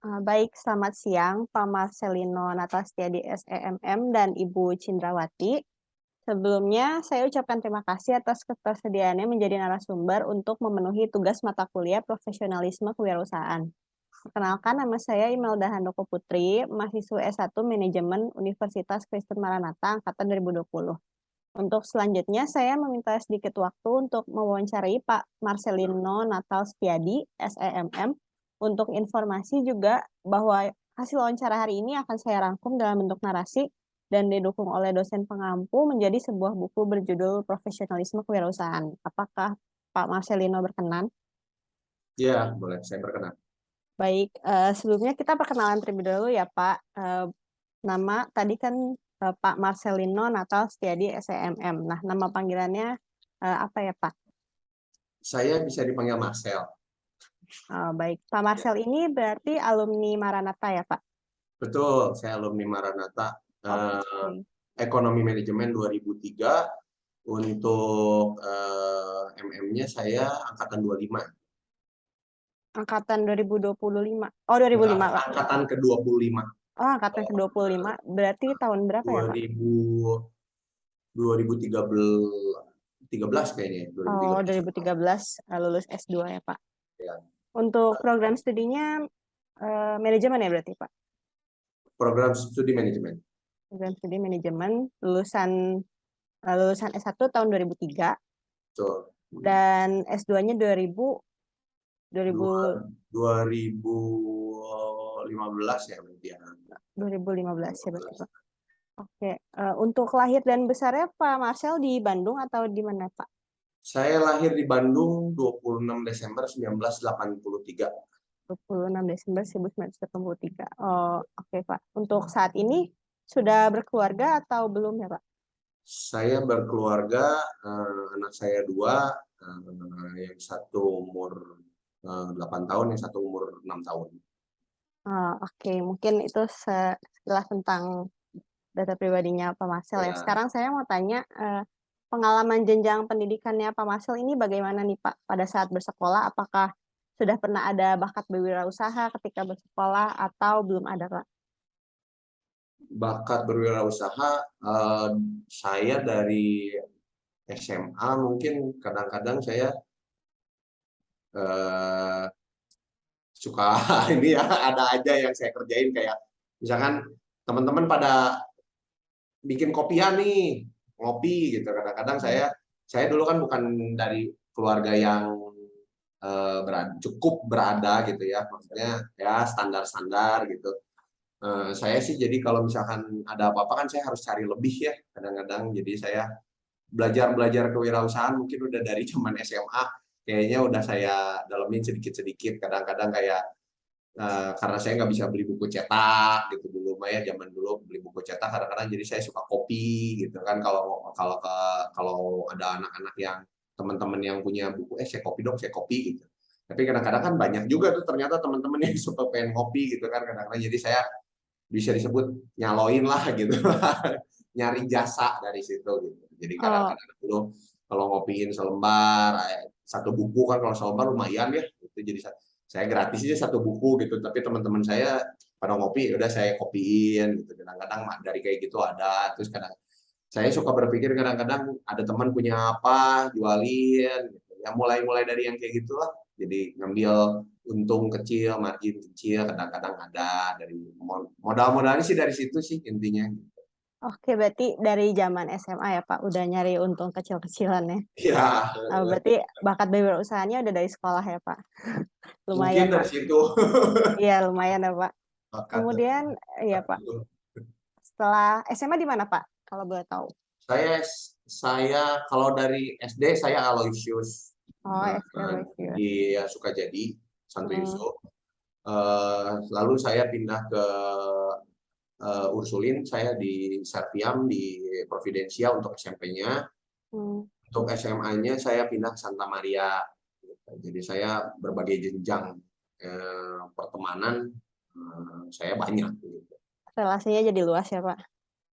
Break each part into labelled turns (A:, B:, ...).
A: Baik, selamat siang Pak Marcelino Natastiadi SEMM dan Ibu Cindrawati. Sebelumnya, saya ucapkan terima kasih atas ketersediaannya menjadi narasumber untuk memenuhi tugas mata kuliah profesionalisme kewirausahaan. Perkenalkan, nama saya Imelda Handoko Putri, mahasiswa S1 Manajemen Universitas Kristen Maranatha Angkatan 2020. Untuk selanjutnya, saya meminta sedikit waktu untuk mewawancarai Pak Marcelino Natalstiadi, SEMM. Untuk informasi juga bahwa hasil wawancara hari ini akan saya rangkum dalam bentuk narasi dan didukung oleh dosen pengampu menjadi sebuah buku berjudul Profesionalisme Kewirausahaan. Apakah Pak Marcelino berkenan?
B: Ya, boleh. Saya berkenan.
A: Baik, sebelumnya kita perkenalan terlebih dahulu ya Pak. Nama tadi kan Pak Marcelino Natalstiadi SEMM. Nah, nama panggilannya apa ya Pak?
B: Saya bisa dipanggil Marcel.
A: Baik, Pak Marcel ini berarti alumni Maranatha ya Pak?
B: Betul, saya alumni Maranatha.
A: Oke.
B: Ekonomi Manajemen 2003. Untuk MM-nya saya angkatan 25.
A: Angkatan 2025. Oh, 2005 Pak.
B: Angkatan ke-25.
A: Oh, angkatan ke-25. Berarti tahun berapa ya Pak?
B: 2013 kayaknya.
A: Oh,
B: 2013.
A: 2013 lulus S2 ya Pak.
B: Ya.
A: Untuk program studinya manajemen ya berarti Pak?
B: Program studi manajemen.
A: Program studi manajemen lulusan S1 tahun 2003
B: Betul.
A: dan S2-nya
B: 2015 ya berarti ya.
A: 2015 ya berarti Pak. Oke, untuk lahir dan besarnya Pak Marcel di Bandung atau di mana Pak?
B: Saya lahir di Bandung 26 Desember 1983.
A: 26 Desember 1983. Oh, oke Pak. Untuk saat ini sudah berkeluarga atau belum ya Pak?
B: Saya berkeluarga, anak saya 2, yang satu umur 8 tahun, yang satu umur 6 tahun.
A: Oke, mungkin itu sekilas tentang data pribadinya Pak Marcel ya.
B: Ya,
A: Sekarang saya mau tanya, pengalaman jenjang pendidikannya Pak Marcel ini bagaimana nih Pak pada saat bersekolah? Apakah sudah pernah ada bakat berwirausaha ketika bersekolah atau belum ada Pak?
B: bakat berwirausaha, saya dari SMA mungkin kadang-kadang saya eh, suka ini ya, ada aja yang saya kerjain kayak misalkan teman-teman pada bikin kopian nih, ngopi gitu. Kadang-kadang saya dulu kan bukan dari keluarga yang cukup berada gitu ya, maksudnya ya standar-standar gitu. Saya sih jadi kalau misalkan ada apa-apa kan saya harus cari lebih ya kadang-kadang. Jadi saya belajar kewirausahaan mungkin udah dari zaman SMA, kayaknya udah saya dalemin sedikit-sedikit. Kadang-kadang kayak karena saya nggak bisa beli buku cetak gitu dulu mah ya, zaman dulu beli buku cetak kadang-kadang, jadi saya suka kopi gitu kan. Kalau ada anak-anak yang teman-teman yang punya buku, saya kopi dong, saya kopi gitu. Tapi kadang-kadang kan banyak juga tuh ternyata teman-teman yang suka pengen kopi gitu kan kadang-kadang, jadi saya bisa disebut nyaloin lah gitu. Nyari jasa dari situ gitu. Jadi
A: Oh,
B: kadang-kadang dulu kalau ngopiin selembar, satu buku kan kalau selembar lumayan ya itu, jadi saya gratis aja satu buku gitu, tapi teman-teman saya pada ngopi, udah saya kopiin gitu. Kadang-kadang dari kayak gitu ada. Terus kadang saya suka berpikir kadang-kadang ada teman punya apa jualin gitu. Ya mulai dari yang kayak gitulah, jadi ngambil untung kecil, margin kecil, kadang-kadang ada dari modal-modalnya sih, dari situ sih intinya.
A: oke, berarti dari zaman SMA ya Pak udah nyari untung kecil-kecilan ya.
B: Ya,
A: Berarti bakat berwirausahanya udah dari sekolah ya Pak.
B: mungkin
A: Lumayan
B: dari
A: Pak.
B: situ.
A: Iya, lumayan ya Pak.
B: Bakat dari
A: Kemudian ya Pak,
B: dulu.
A: setelah SMA di mana Pak? Kalau boleh tahu.
B: Saya saya kalau dari SD saya Aloysius,
A: Oh, SD Aloysius.
B: di Sukajadi, Santo
A: Hmm,
B: Yusuf. Lalu saya pindah ke Ursulin, saya di Serviam di Providensia untuk SMP-nya.
A: hmm.
B: Untuk SMA-nya saya pindah ke Santa Maria. Jadi saya berbagai jenjang pertemanan, saya banyak gitu.
A: Relasinya jadi luas ya Pak.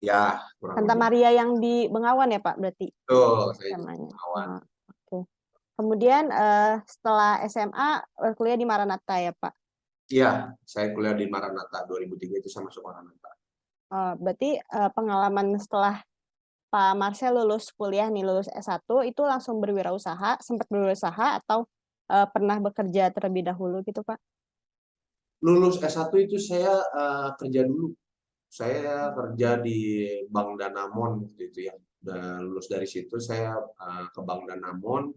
B: Ya, kurang
A: Santa
B: lebih.
A: Maria yang di Bengawan ya Pak berarti
B: Betul, saya juga
A: namanya.
B: kawan.
A: Oke. Kemudian setelah SMA kuliah di Maranatha ya Pak.
B: Iya, saya kuliah di Maranatha 2003 itu saya masuk Maranatha.
A: Berarti pengalaman setelah Pak Marcel lulus kuliah nih, lulus S1 itu langsung berwirausaha, sempat berwirausaha atau pernah bekerja terlebih dahulu gitu, Pak?
B: Lulus S1 itu saya kerja dulu. Saya kerja di Bank Danamon waktu itu ya. Dan lulus dari situ saya ke Bank Danamon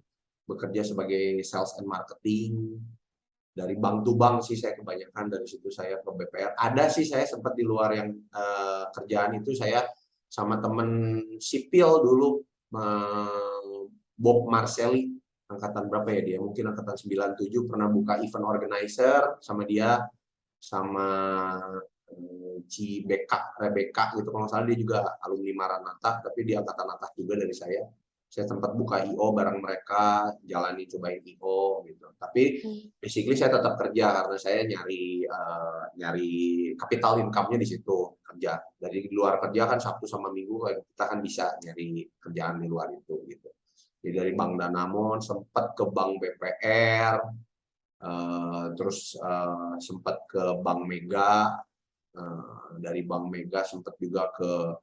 B: bekerja sebagai sales and marketing. Dari bank to bank sih saya kebanyakan, dari situ saya ke BPR. Ada sih saya sempat di luar yang kerjaan itu saya sama temen sipil dulu, Bob Marcelli, angkatan berapa ya dia? Mungkin angkatan 97, pernah buka event organizer sama dia, sama Cibeka, Rebecca gitu kalau nggak salah, dia juga alumni Maranatha, tapi dia angkatan atas juga dari saya. Saya sempat buka IO bareng mereka, jalani cobain IO gitu. Tapi basically saya tetap kerja karena saya nyari capital income-nya di situ kerja. Dari luar kerja kan Sabtu sama Minggu kita kan bisa nyari kerjaan di luar itu gitu. Jadi dari Bank Danamon sempat ke Bank BPR, terus sempat ke Bank Mega, dari Bank Mega sempat juga ke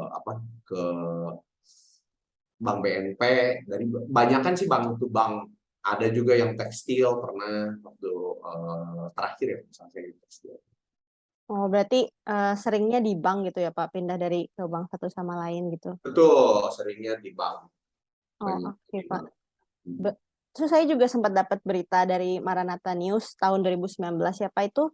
B: apa ke Bank BNP. Dari banyak kan sih bank itu bank, ada juga yang tekstil pernah waktu terakhir ya misalnya saya di tekstil.
A: Oh, berarti seringnya di bank gitu ya, Pak, pindah dari ke bank satu sama lain gitu.
B: Betul, seringnya di bank.
A: Oh,
B: Banyak
A: oke,
B: di
A: Pak.
B: bank.
A: Terus saya juga sempat dapat berita dari Maranatha News tahun 2019 ya, Pak, itu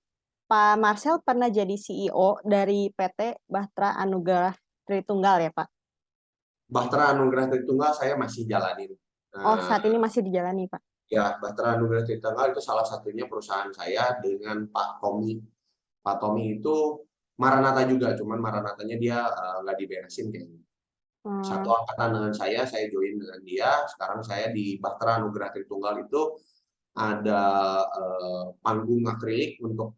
A: Pak Marcel pernah jadi CEO dari PT Bahtera Anugrah Tritunggal ya, Pak?
B: Bahtera Anugrah Tritunggal saya masih jalanin.
A: Oh,
B: Eh,
A: saat ini masih dijalani, Pak.
B: Ya, Bahtera Anugrah Tritunggal itu salah satunya perusahaan saya dengan Pak Tommy. Pak Tommy itu Maranatha juga, cuman Maranatanya dia nggak diberesin kayaknya. Satu
A: Hmm,
B: angkatan dengan saya join dengan dia. Sekarang saya di Bahtera Anugrah Tritunggal itu ada panggung akrilik untuk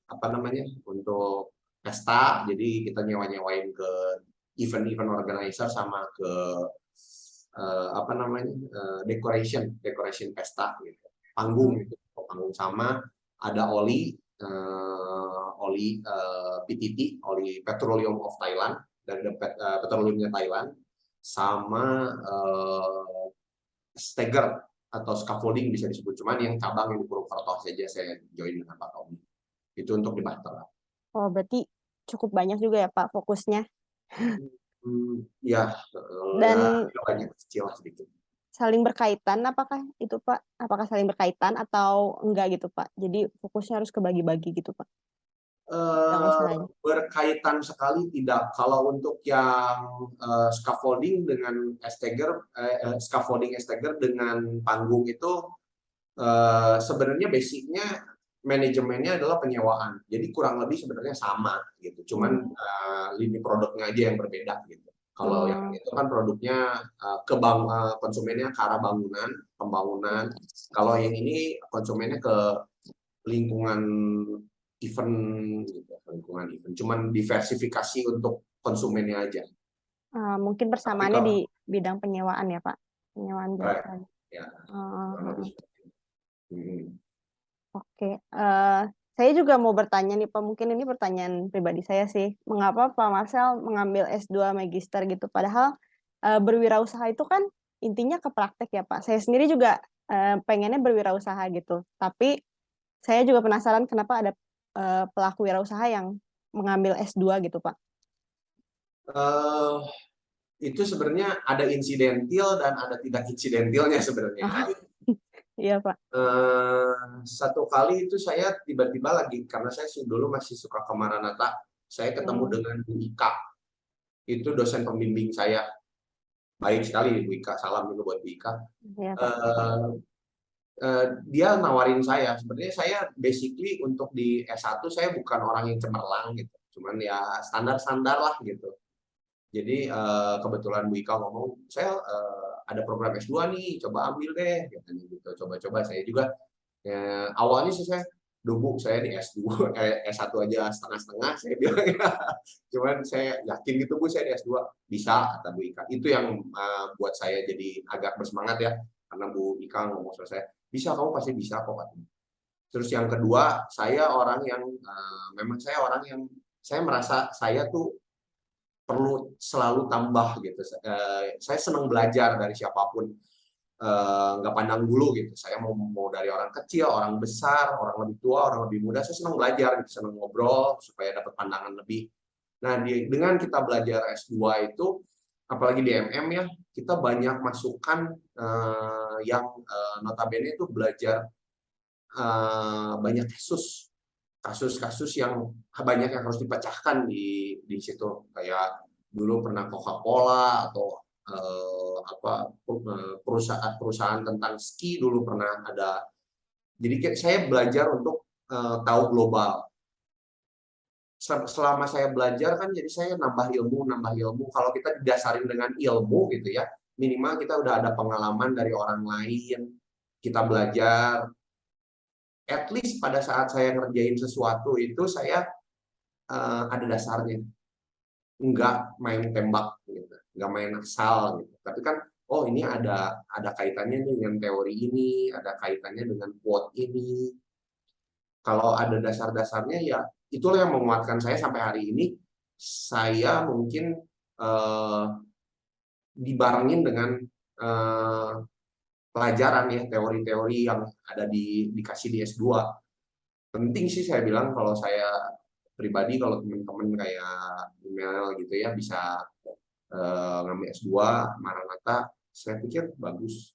B: apa namanya, untuk pesta. Jadi kita nyewain ke event-event organizer sama ke apa namanya, decoration pesta gitu. Panggung
A: hmm.
B: itu, panggung sama ada oli PTT, oli Petroleum of Thailand, dari petroleumnya Thailand, sama Steger atau scaffolding bisa disebut, cuman yang cabang yang di Purwokerto saja saya join dengan Pak Tommy. Itu untuk di Bahtera.
A: Oh, berarti cukup banyak juga ya, Pak, fokusnya.
B: Ya, ya
A: Dan
B: banyak kecil lah sedikit.
A: saling berkaitan, apakah itu, Pak? Apakah saling berkaitan atau enggak gitu, Pak? Jadi fokusnya harus kebagi-bagi gitu, Pak, bidang usahanya.
B: Berkaitan sekali tidak. Kalau untuk yang scaffolding dengan Esteger, scaffolding Esteger dengan panggung itu sebenarnya basicnya manajemennya adalah penyewaan. Jadi kurang lebih sebenarnya sama gitu. Cuman
A: Hmm.
B: lini produknya aja yang berbeda gitu. Kalau yang
A: Hmm.
B: itu kan produknya ke konsumennya ke arah bangunan, pembangunan. Kalau yang ini konsumennya ke lingkungan event gitu, lingkungan event. Cuman diversifikasi untuk konsumennya aja.
A: Mungkin
B: Tapi
A: persamaannya di
B: kalau
A: bidang penyewaan ya, Pak? Penyewaan
B: right,
A: jasa.
B: ya
A: Oh,
B: kurang lebih seperti itu.
A: oke. Saya juga mau bertanya nih, Pak. Mungkin ini pertanyaan pribadi saya sih. Mengapa Pak Marcel mengambil S2 Magister gitu? Padahal berwirausaha itu kan intinya ke praktek ya, Pak. Saya sendiri juga pengennya berwirausaha gitu. Tapi saya juga penasaran kenapa ada pelaku wirausaha yang mengambil S2 gitu, Pak.
B: Eh, itu sebenarnya ada insidentil dan ada tidak insidentilnya sebenarnya.
A: Oh, iya, Pak.
B: Satu kali itu saya tiba-tiba lagi, karena saya dulu masih suka ke Maranatha, saya ketemu
A: Hmm,
B: dengan Bu Ika, itu dosen pembimbing saya, baik sekali Bu Ika, salam juga buat Bu Ika.
A: iya, Pak.
B: Eh, dia nawarin saya, sebenarnya saya basically untuk di S1 saya bukan orang yang cemerlang gitu, cuman ya standar-standar lah gitu. Jadi kebetulan Bu Ika ngomong, saya ada program S2 nih, coba ambil deh, katanya gitu. Coba-coba saya juga awalnya sih saya dulu saya di S2, S1 aja setengah-setengah saya bilang ya. Cuman saya yakin gitu Bu, saya di S2 bisa, kata Bu Ika. Itu yang buat saya jadi agak bersemangat ya, karena Bu Ika ngomong sama saya, bisa, kamu pasti bisa kok, katanya. Terus yang kedua, saya orang yang memang saya merasa saya tuh perlu selalu tambah gitu. Saya senang belajar dari siapapun, nggak pandang bulu gitu. Saya mau dari orang kecil, orang besar, orang lebih tua, orang lebih muda. Saya senang belajar, gitu. Senang ngobrol supaya dapat pandangan lebih. Nah, dengan kita belajar S2 itu, apalagi di MM ya, kita banyak masukan yang notabene itu belajar banyak kasus-kasus yang banyak yang harus dipecahkan di situ. Kayak dulu pernah Coca-Cola atau perusahaan tentang ski dulu pernah ada. Jadi saya belajar untuk tahu global. Selama saya belajar kan jadi saya nambah ilmu. Kalau kita didasarin dengan ilmu gitu ya, minimal kita udah ada pengalaman dari orang lain, kita belajar. At least pada saat saya ngerjain sesuatu itu saya ada dasarnya, nggak main tembak gitu, nggak main asal gitu. Tapi kan, oh ini ada kaitannya dengan teori ini, ada kaitannya dengan quote ini. Kalau ada dasar-dasarnya ya itulah yang menguatkan saya sampai hari ini. Saya mungkin eh, dibarengin dengan eh, pelajaran ya, teori-teori yang ada dikasih di S2. Penting sih saya bilang, kalau saya pribadi, kalau teman-teman kayak email gitu ya bisa ngambil S2 Maranatha, saya pikir bagus.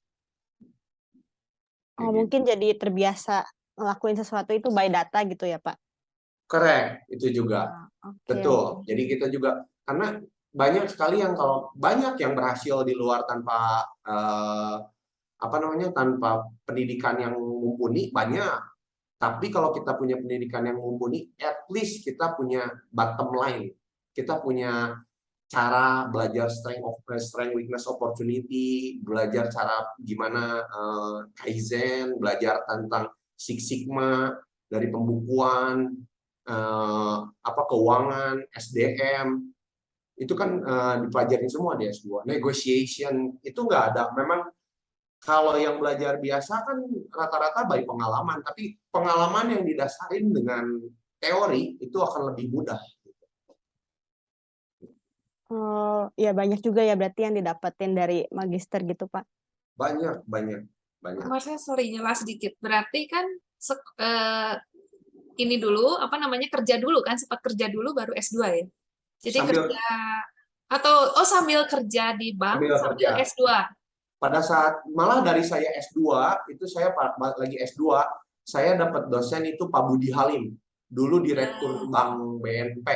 A: Oh,
B: Kayak gitu.
A: mungkin jadi terbiasa ngelakuin sesuatu itu by data gitu ya, Pak?
B: Correct, itu juga.
A: Ah, oke, oke.
B: Betul. Jadi kita juga, karena banyak sekali yang kalau banyak yang berhasil di luar tanpa apa namanya, tanpa pendidikan yang mumpuni banyak. Tapi kalau kita punya pendidikan yang mumpuni, at least kita punya bottom line. Kita punya cara belajar strength, weakness, opportunity, belajar cara gimana Kaizen, belajar tentang Six Sigma dari pembukuan, apa keuangan, SDM, itu kan dipelajarin semua di S2. Negotiation itu nggak ada. Memang kalau yang belajar biasa kan rata-rata by pengalaman, tapi pengalaman yang didasarin dengan teori itu akan lebih mudah.
A: Oh, ya banyak juga ya berarti yang didapetin dari magister gitu, Pak.
B: Banyak, banyak, banyak.
C: Maksudnya sorry jelas sedikit. Berarti kan ini dulu apa namanya kerja dulu kan sempat kerja dulu baru S2 ya. Jadi
B: Sambil
C: kerja atau sambil kerja di bank
B: sambil
C: sambil
B: kerja.
C: S2.
B: Pada saat malah dari saya S2 itu, saya lagi S2, saya dapat dosen itu Pak Budi Halim, dulu direktur Bank BNP,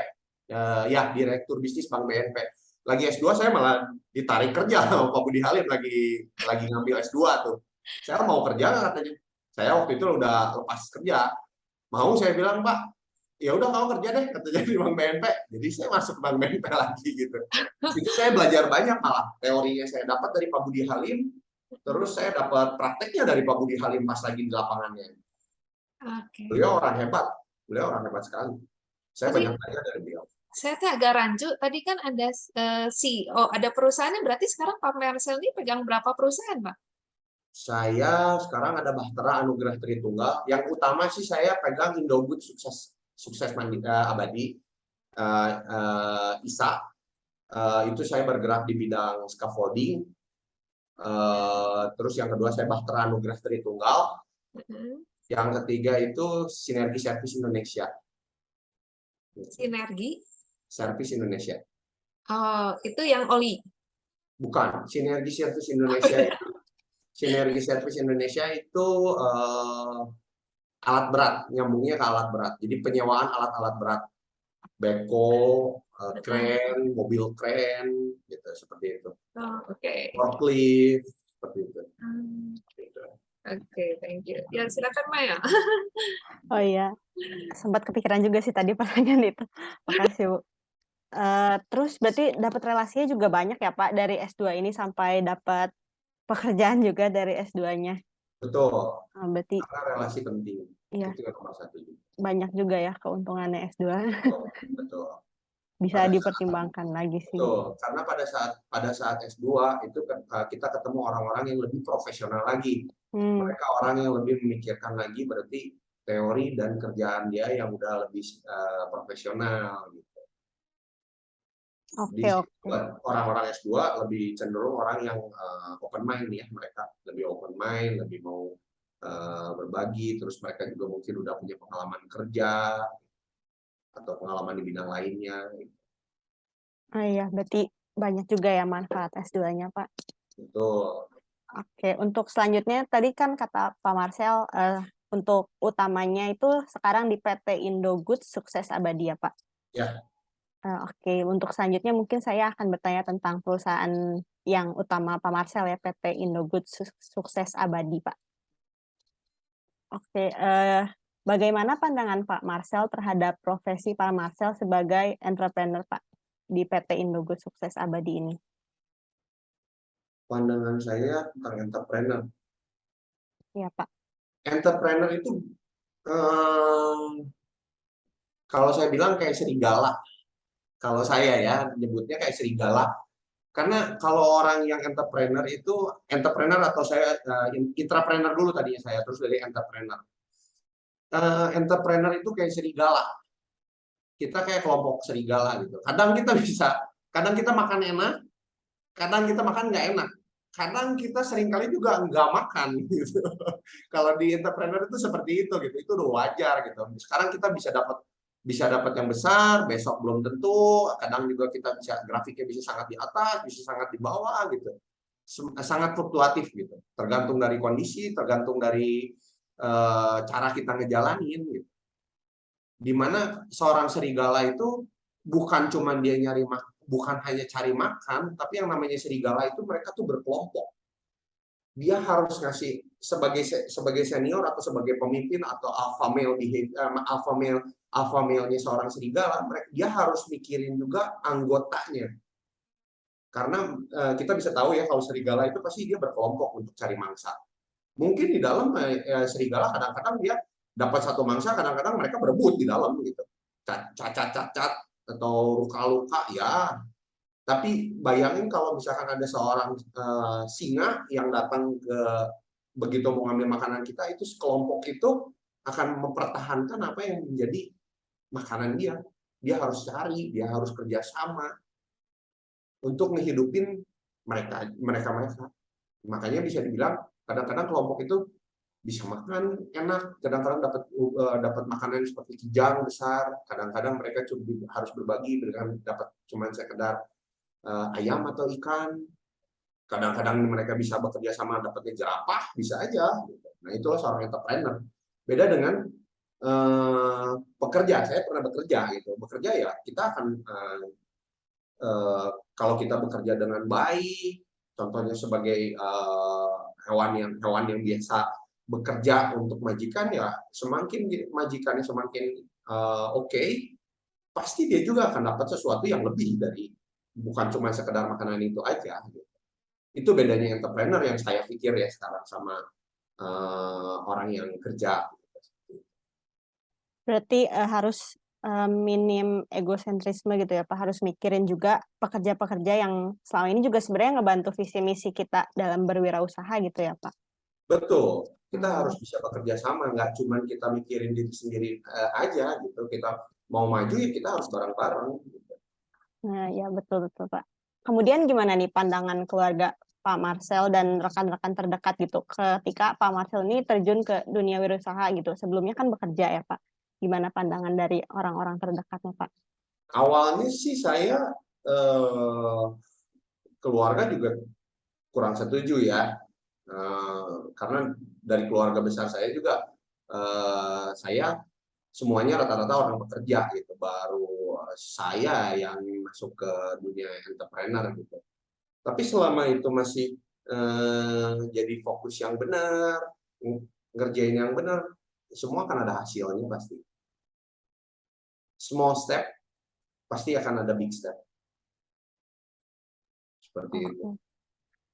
B: ya direktur bisnis Bank BNP. Lagi S2 saya malah ditarik kerja sama Pak Budi Halim, lagi ngambil S2 tuh. Saya mau kerja nggak katanya. Saya waktu itu udah lepas kerja. Mau, saya bilang, Pak, ya udah kamu kerja deh katanya di Bank BNP. Jadi saya masuk ke Bank BNP lagi gitu. Itu saya belajar banyak, malah teorinya saya dapat dari Pak Budi Halim, terus saya dapat prakteknya dari Pak Budi Halim pas lagi di lapangannya.
C: Oke.
B: Beliau orang hebat sekali. Saya
C: Tadi
B: banyak belajar dari beliau.
C: saya tuh agak rancu. Tadi kan ada CEO, ada perusahaannya. Berarti sekarang Pak Mersel ini pegang berapa perusahaan, Pak?
B: Saya sekarang ada Bahtera Anugerah Tritunggal. Yang utama sih saya pegang Indofood Sukses Abadi, ISA. Itu saya bergerak di bidang scaffolding. Terus yang kedua saya Bahtera Anugerah Tritunggal. Yang ketiga itu Sinergi Servis Indonesia.
C: Sinergi?
B: Servis Indonesia.
C: Oh, itu yang oli.
B: Bukan, Sinergi Servis Indonesia itu Sinergi Servis Indonesia itu alat berat, nyambungnya ke alat berat. Jadi penyewaan alat-alat berat. Beko, kren, mobil kren, gitu, seperti itu.
C: Oh, oke.
B: Forklift, seperti itu.
C: Oke, thank you. Ya, silakan Maya.
A: Oh iya, sempat kepikiran juga sih tadi pertanyaan itu. Makasih, Bu. Terus berarti dapat relasinya juga banyak ya, Pak, dari S2 ini sampai dapat pekerjaan juga dari S2-nya.
B: Betul,
A: Berarti
B: karena relasi penting.
A: iya,
B: Itu yang nomor satu.
A: banyak juga ya keuntungannya S2.
B: Betul.
A: Bisa
B: Pada
A: dipertimbangkan lagi sih.
B: Betul, karena pada saat S2 itu kita ketemu orang-orang yang lebih profesional lagi. Mereka orang yang lebih memikirkan lagi, berarti teori dan kerjaan dia yang udah lebih profesional gitu. Di
A: Oke, oke.
B: orang-orang S2 lebih cenderung orang yang open mind ya, mereka lebih open mind, lebih mau berbagi, terus mereka juga mungkin udah punya pengalaman kerja atau pengalaman di bidang lainnya.
A: Oh iya, berarti banyak juga ya manfaat S2-nya, Pak.
B: Betul.
A: Oke, untuk selanjutnya tadi kan kata Pak Marcel, untuk utamanya itu sekarang di PT Indogood Sukses Abadi ya, Pak?
B: Ya.
A: Oke, untuk selanjutnya mungkin saya akan bertanya tentang perusahaan yang utama Pak Marcel ya, PT Indogood Sukses Abadi, Pak. Oke, bagaimana pandangan Pak Marcel terhadap profesi Pak Marcel sebagai entrepreneur, Pak, di PT Indogood Sukses Abadi ini?
B: Pandangan saya tentang entrepreneur.
A: Iya, Pak.
B: Entrepreneur itu kalau saya bilang kayak serigala. Kalau saya ya nyebutnya kayak serigala. Karena kalau orang yang entrepreneur itu entrepreneur atau saya intrapreneur dulu tadinya saya terus dari entrepreneur. Entrepreneur itu kayak serigala. Kita kayak kelompok serigala gitu. Kadang kita makan enak, kadang kita makan nggak enak. Kadang kita seringkali juga nggak makan gitu. Kalau di entrepreneur itu seperti itu gitu. Itu udah wajar gitu. Sekarang kita bisa dapat yang besar, besok belum tentu. Kadang juga kita bisa grafiknya bisa sangat di atas, bisa sangat di bawah gitu. Sangat fluktuatif gitu. Tergantung dari kondisi, tergantung dari cara kita ngejalanin gitu. Dimana seorang serigala itu bukan cuma dia bukan hanya cari makan, tapi yang namanya serigala itu mereka tuh berkelompok. Dia harus ngasih sebagai senior atau sebagai pemimpin atau alpha male-nya seorang serigala, dia harus mikirin juga anggotanya. Karena kita bisa tahu ya kalau serigala itu pasti dia berkelompok untuk cari mangsa. Mungkin di dalam serigala kadang-kadang dia dapat satu mangsa, kadang-kadang mereka berebut di dalam gitu. Cacat atau luka-luka ya. Tapi bayangin kalau misalkan ada seorang singa yang datang begitu mau ngambil makanan kita, itu sekelompok itu akan mempertahankan apa yang menjadi makanan dia. Dia harus cari, dia harus kerjasama untuk ngehidupin mereka. Makanya bisa dibilang kadang-kadang kelompok itu bisa makan enak, kadang-kadang dapat makanan seperti kijang besar, kadang-kadang mereka harus berbagi dengan dapat cuma sekedar ayam atau ikan, kadang-kadang mereka bisa bekerja sama dapatnya jerapah, bisa aja. Nah itulah seorang entrepreneur. Beda dengan pekerja, saya pernah bekerja gitu. Bekerja ya kita akan kalau kita bekerja dengan baik, contohnya sebagai hewan yang biasa bekerja untuk majikan ya, semakin majikannya semakin oke, pasti dia juga akan dapat sesuatu yang lebih dari bukan cuma sekedar makanan itu aja. Itu bedanya entrepreneur yang saya pikir ya sekarang sama orang yang kerja.
A: Berarti harus minim egosentrisme gitu ya Pak, harus mikirin juga pekerja-pekerja yang selama ini juga sebenarnya ngebantu visi misi kita dalam berwirausaha gitu ya Pak.
B: Betul, kita harus bisa bekerja sama, nggak cuma kita mikirin diri sendiri aja gitu. Kita mau maju ya kita harus bareng-bareng. Gitu.
A: Nah ya betul-betul Pak. Kemudian gimana nih pandangan keluarga Pak Marcel dan rekan-rekan terdekat gitu ketika Pak Marcel ini terjun ke dunia wirausaha gitu. Sebelumnya kan bekerja ya Pak. Gimana pandangan dari orang-orang terdekatnya Pak?
B: Awalnya sih saya keluarga juga kurang setuju ya, karena dari keluarga besar saya juga saya semuanya rata-rata orang bekerja gitu, baru saya yang masuk ke dunia entrepreneur gitu. Tapi selama itu masih jadi fokus yang benar, ngerjain yang benar, semua akan ada hasilnya pasti. Small step pasti akan ada big step. Seperti itu.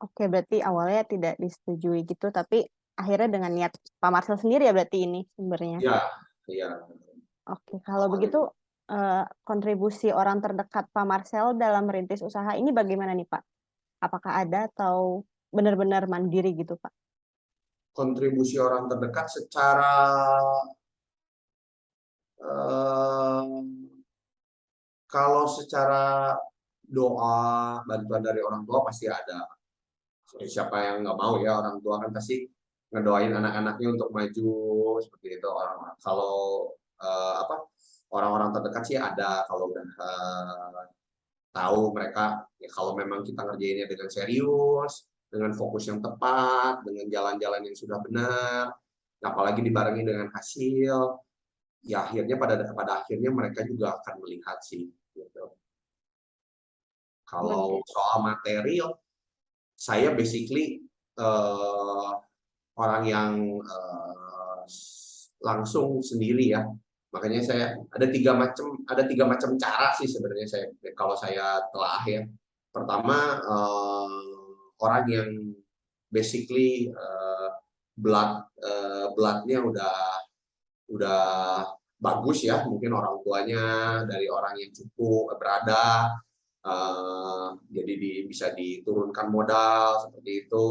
A: Oke, berarti awalnya tidak disetujui gitu, tapi akhirnya dengan niat Pak Marcel sendiri ya berarti ini sumbernya.
B: Ya, ya.
A: Oke, kalau begitu kontribusi orang terdekat Pak Marcel dalam merintis usaha ini bagaimana nih Pak? Apakah ada atau benar-benar mandiri gitu Pak?
B: Kontribusi orang terdekat secara eh, kalau secara doa, bantuan dari orang tua pasti ada. Siapa yang nggak mau ya, orang tua kan pasti ngedoain anak-anaknya untuk maju seperti itu. Kalau apa, orang-orang terdekat sih ada, kalau udah tahu mereka ya, kalau memang kita ngerjainnya dengan serius, dengan fokus yang tepat, dengan jalan-jalan yang sudah benar, apalagi dibarengi dengan hasil, ya akhirnya pada akhirnya mereka juga akan melihat sih gitu. Kalau soal material, saya basically orang yang langsung sendiri ya. Makanya saya ada tiga macam cara sih sebenarnya saya kalau saya telah ya. Pertama, orang yang basically bloodnya udah bagus ya, mungkin orang tuanya dari orang yang cukup berada, jadi bisa diturunkan modal seperti itu.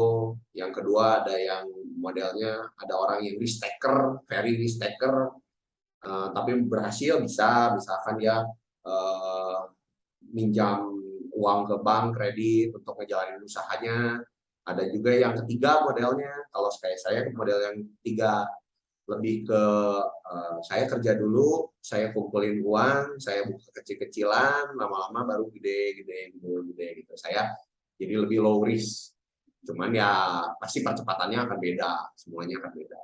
B: Yang kedua ada yang modelnya, ada orang yang risk taker, very risk taker, tapi berhasil, misalkan dia minjam uang ke bank kredit untuk ngejalanin usahanya. Ada juga yang ketiga modelnya, kalau saya model yang ketiga lebih ke saya kerja dulu, saya kumpulin uang, saya buka kecil-kecilan, lama-lama baru gede gitu. Saya jadi lebih low risk. Cuman ya pasti percepatannya akan beda, semuanya akan beda.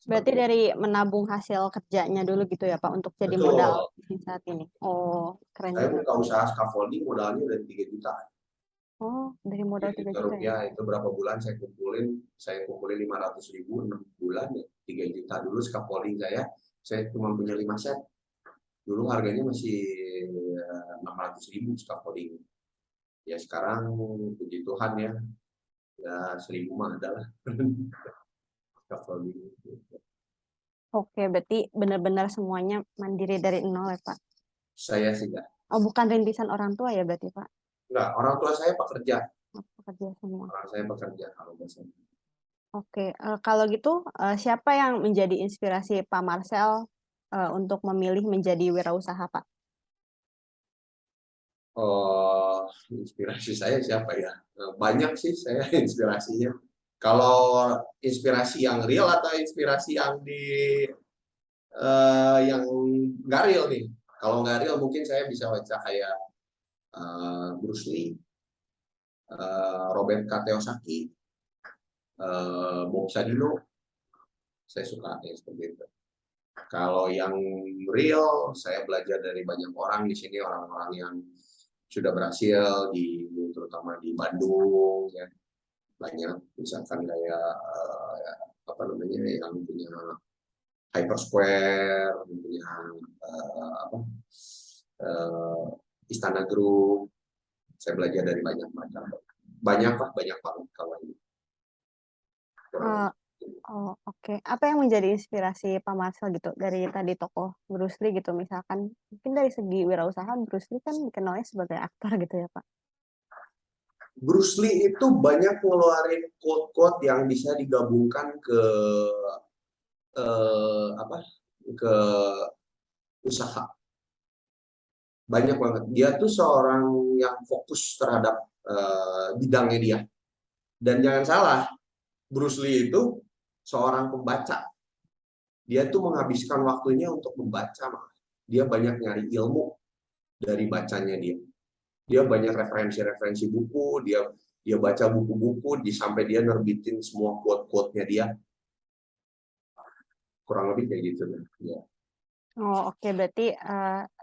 A: Berarti dari menabung hasil kerjanya dulu gitu ya Pak untuk jadi
B: Betul.
A: modal bisnis saat ini. Oh, keren
B: Saya
A: juga.
B: buka usaha scaffolding modalnya dari 3 juta.
A: Oh, dari modal 3 juta ya.
B: Rupiah itu berapa bulan saya kumpulin 500.000 6 bulan ya, 3 juta dulu scaffolding saya cuma punya 5 set. Dulu harganya masih 600.000 scaffolding. Ya sekarang puji Tuhan ya 1.000 mah ada lah. Scaffolding.
A: Oke, berarti benar-benar semuanya mandiri dari nol ya Pak.
B: Saya sih enggak.
A: Oh, bukan rintisan orang tua ya berarti Pak?
B: Enggak, orang tua saya pekerja.
A: Pekerja semua.
B: Orang saya pekerja kalau biasanya.
A: Oke, kalau gitu siapa yang menjadi inspirasi Pak Marcel untuk memilih menjadi wirausaha Pak?
B: Oh, inspirasi saya siapa ya? Banyak sih saya inspirasinya. Kalau inspirasi yang real atau inspirasi yang nggak real nih? Kalau nggak real mungkin saya bisa baca kayak Bruce Lee, Robert Kiyosaki, Bob Sadino. Saya suka ya seperti itu. Kalau yang real, saya belajar dari banyak orang di sini, orang-orang yang sudah berhasil terutama di Bandung ya, banyak, misalkan kayak apa namanya, yang punya Hyper Square, punya Istana Group. Saya belajar dari banyak banget kalau ini.
A: Oh, oke. Apa yang menjadi inspirasi Pak Marcel gitu dari tadi tokoh Bruce Lee gitu misalkan mungkin dari segi wirausaha Bruce Lee kan dikenalnya sebagai aktor gitu ya Pak?
B: Bruce Lee itu banyak ngeluarin quote-quote yang bisa digabungkan ke ke usaha. Banyak banget. Dia tuh seorang yang fokus terhadap bidangnya dia. Dan jangan salah, Bruce Lee itu seorang pembaca. Dia tuh menghabiskan waktunya untuk membaca. Dia banyak nyari ilmu dari bacanya dia. Dia banyak referensi-referensi buku, dia baca buku-buku, sampai dia nerbitin semua quote-quote-nya dia. Kurang lebih kayak gitu. Ya.
A: Oh, oke. Berarti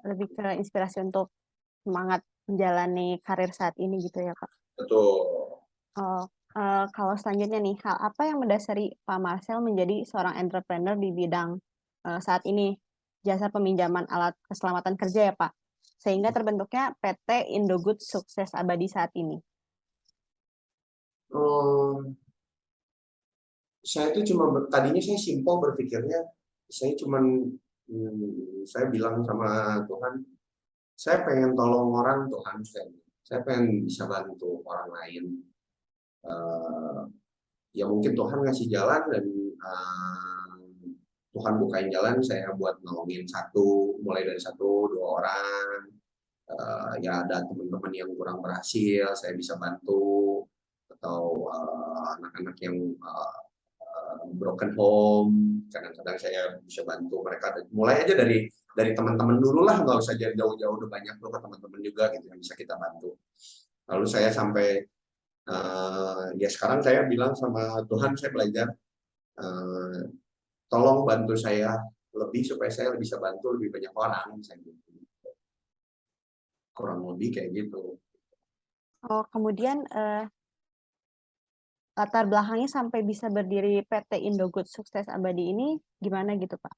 A: lebih ke inspirasi untuk semangat menjalani karir saat ini gitu ya Pak?
B: Betul.
A: Oh, kalau selanjutnya nih, hal apa yang mendasari Pak Marcel menjadi seorang entrepreneur di bidang saat ini jasa peminjaman alat keselamatan kerja ya Pak, sehingga terbentuknya PT Indogood Sukses Abadi saat ini.
B: Saya itu tadinya saya simpel berpikirnya, saya saya bilang sama Tuhan, saya pengen tolong orang Tuhan, saya pengen bisa bantu orang lain. Ya mungkin Tuhan ngasih jalan dan Tuhan bukain jalan, saya buat nolongin mulai dari 1-2 orang. Ya ada teman-teman yang kurang berhasil, saya bisa bantu, atau anak-anak yang broken home, kadang-kadang saya bisa bantu mereka. Mulai aja dari teman-teman dulu lah, nggak usah jauh-jauh, udah banyak loh teman-teman juga gitu yang bisa kita bantu. Lalu saya sampai ya sekarang saya bilang sama Tuhan, saya belajar tolong bantu saya lebih supaya saya bisa bantu lebih banyak orang, saya gitu. Kurang lebih kayak gitu.
A: Oh, kemudian latar belakangnya sampai bisa berdiri PT Indogood Sukses Abadi ini gimana gitu, Pak?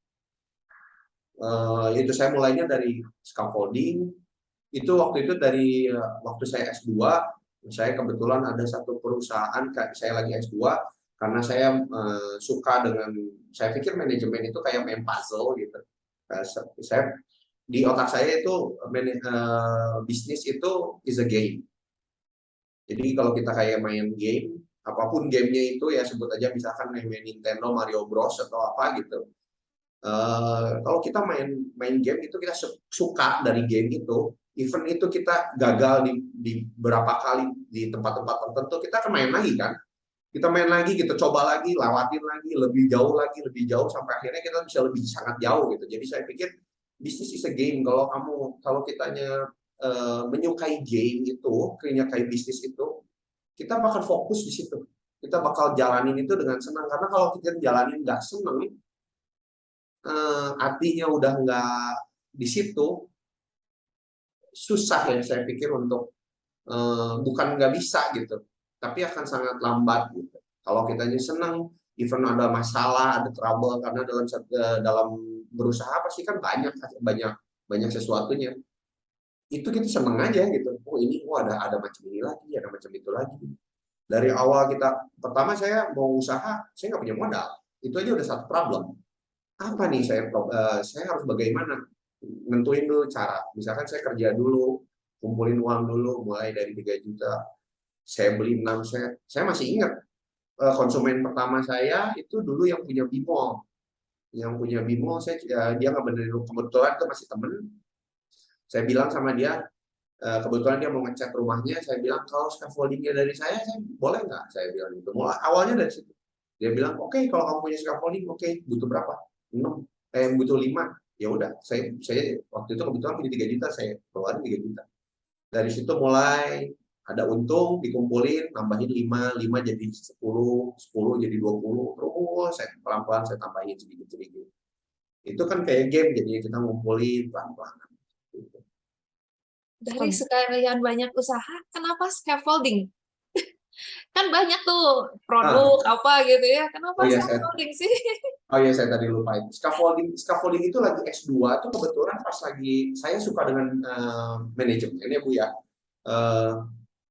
B: Itu saya mulainya dari scaffolding. Itu waktu itu dari waktu saya S2, saya kebetulan ada satu perusahaan, saya lagi S2, karena saya suka dengan, saya pikir manajemen itu kayak main puzzle gitu. Saya di otak saya itu bisnis itu is a game. Jadi kalau kita kayak main game, apapun gamenya itu ya, sebut aja misalkan main Nintendo, Mario Bros atau apa gitu. Kalau kita main game itu kita suka dari game itu, even itu kita gagal di berapa kali di tempat-tempat tertentu, kita akan main lagi kan. Kita main lagi, kita coba lagi, lewatin lagi, lebih jauh sampai akhirnya kita bisa lebih sangat jauh gitu. Jadi saya pikir bisnis is a game. Kalau kitanya menyukai game itu, menyukai bisnis itu, kita bakal fokus di situ. Kita bakal jalanin itu dengan senang, karena kalau kita jalanin nggak senang, artinya udah nggak di situ, susah ya saya pikir untuk bukan nggak bisa gitu, tapi akan sangat lambat gitu. Kalau kitanya senang, even ada masalah, ada trouble, karena dalam berusaha pasti kan banyak banyak sesuatunya. Itu kita senang aja gitu. Oh ini, ada macam ini lagi, ada macam itu lagi. Dari awal pertama saya mau usaha, saya nggak punya modal. Itu aja udah satu problem. Apa nih saya harus bagaimana? Nentuin dulu cara. Misalkan saya kerja dulu, kumpulin uang dulu, mulai dari 3 juta. Saya beli 6 set. Saya masih ingat konsumen pertama saya itu dulu yang punya Bimol. Yang punya Bimol, dia nggak benerin, kebetulan itu masih temen. Saya bilang sama dia, kebetulan dia mau ngecat rumahnya, saya bilang kalau scaffoldingnya dari saya boleh nggak? Saya bilang gitu. Awalnya dari situ. Dia bilang, oke, kalau kamu punya scaffolding, oke, butuh berapa? 6, butuh 5. Ya udah, saya waktu itu kebetulan punya 3 juta, saya keluarin 3 juta. Dari situ mulai ada untung, dikumpulin, nambahin 5 jadi 10 jadi 20, terus saya pelan-pelan saya tambahin sedikit-sedikit. Itu kan kayak game, jadinya kita ngumpulin pelan-pelan.
C: Dari sekian banyak usaha, kenapa scaffolding? Kan banyak tuh produk apa gitu ya, kenapa scaffolding sih?
B: Oh iya, saya tadi lupa itu. Scaffolding itu lagi S2 tuh kebetulan pas lagi saya suka dengan manajemennya Bu ya.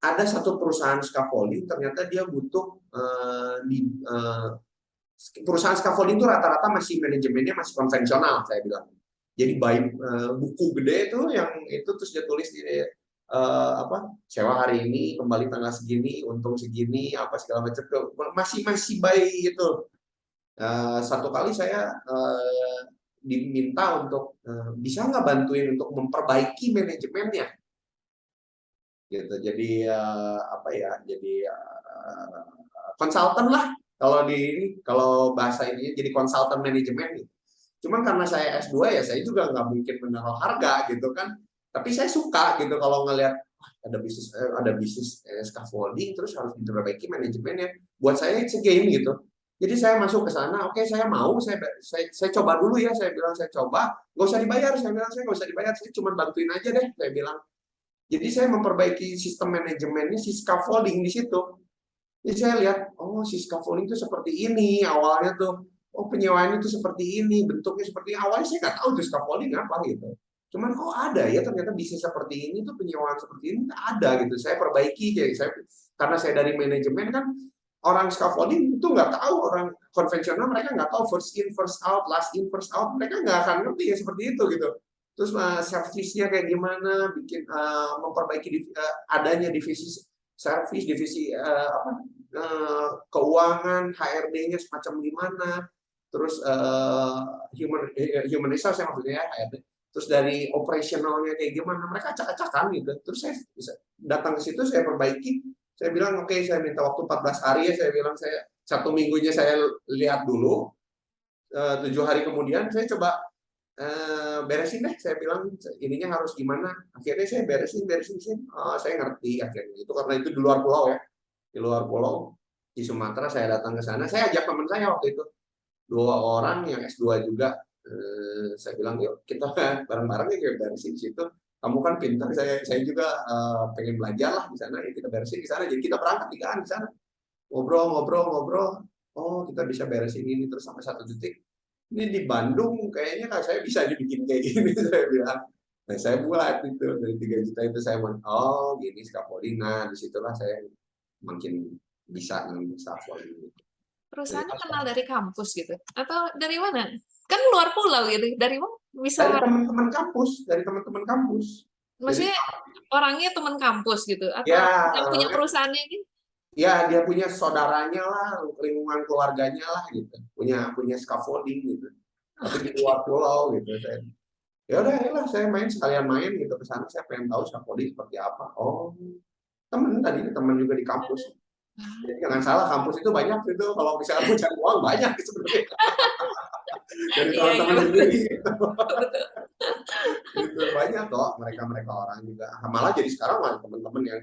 B: Ada satu perusahaan scaffolding, ternyata dia butuh perusahaan scaffolding itu rata-rata masih manajemennya masih konvensional, saya bilang. Jadi buku gede itu yang itu terus dia tulis di sewa hari ini, kembali tanggal segini, untung segini, apa segala macam, masih baik itu. Satu kali saya diminta untuk bisa nggak bantuin untuk memperbaiki manajemennya, gitu. Jadi jadi konsultan lah kalau bahasa ini, jadi konsultan manajemen gitu. Cuman karena saya S2 ya saya juga nggak mungkin menaruh harga gitu kan. Tapi saya suka gitu kalau ngelihat ada bisnis scaffolding terus harus diperbaiki manajemennya. Buat saya it's a game gitu. Jadi saya masuk ke sana, oke, saya mau, saya coba dulu ya, saya bilang saya coba, nggak usah dibayar, saya bilang saya nggak usah dibayar, saya cuma bantuin aja deh, saya bilang. Jadi saya memperbaiki sistem manajemennya, si scaffolding di situ. Jadi saya lihat, oh si scaffolding itu seperti ini awalnya tuh. Oh penyewaannya itu seperti ini, bentuknya seperti ini. Awalnya saya nggak tahu itu scaffolding apa gitu. Cuman ada ya ternyata bisnis seperti ini tuh, penyewaan seperti ini ada gitu. Saya perbaiki, karena saya dari manajemen kan, orang scaffolding itu nggak tahu, orang konvensional mereka nggak tahu first in first out, last in first out, mereka nggak akan ngerti ya seperti itu gitu. Terus servisnya kayak gimana, memperbaiki adanya divisi servis, divisi keuangan, HRD-nya semacam gimana, terus human resource yang maksudnya ya, HRD. Terus dari operasionalnya kayak gimana, mereka acak-acakan gitu. Terus saya datang ke situ, saya perbaiki, saya bilang oke, saya minta waktu 14 hari ya, saya bilang saya 1 minggunya saya lihat dulu, 7 hari kemudian saya coba beresin deh, saya bilang ininya harus gimana. Akhirnya saya beresin. Saya ngerti akhirnya. Itu karena itu di luar pulau ya, di luar pulau di Sumatera. Saya datang ke sana, saya ajak teman saya waktu itu 2 orang yang S2 juga. Saya bilang yuk kita bareng-bareng ya beresin di situ. Kamu kan pintar, saya juga pengen belajar lah di sana, ya kita beresin di sana. Jadi kita berangkat 3 hari di sana, ngobrol. Oh, kita bisa beresin ini terus sampai satu titik. Ini di Bandung kayaknya kan saya bisa dibikin kayak gini, saya bilang. Nah, saya buat itu dari 3 juta itu saya mau, oh gini scaffolding. Nah, disitulah saya makin bisa dengan scaffolding.
C: Perusahaannya kenal dari kampus gitu? Atau dari mana? Kan luar pulau gitu. Dari mana bisa?
B: Dari teman-teman kampus. Jadi,
C: Maksudnya orangnya teman kampus gitu? Atau
B: ya,
C: yang punya perusahaannya gitu?
B: ya dia punya saudaranya lah, lingkungan keluarganya lah gitu. Punya scaffolding gitu. Tapi di luar pulau gitu. Ya udah, ayolah saya sekalian main gitu ke sana. Saya pengen tahu scaffolding seperti apa. Oh, teman juga di kampus. Jadi jangan salah, kampus itu banyak gitu. Kalau misalnya mau cari uang banyak sebenarnya. Dari teman-teman sendiri. Gitu. Banyak kok mereka orang juga. Malah jadi sekarang malah teman-teman yang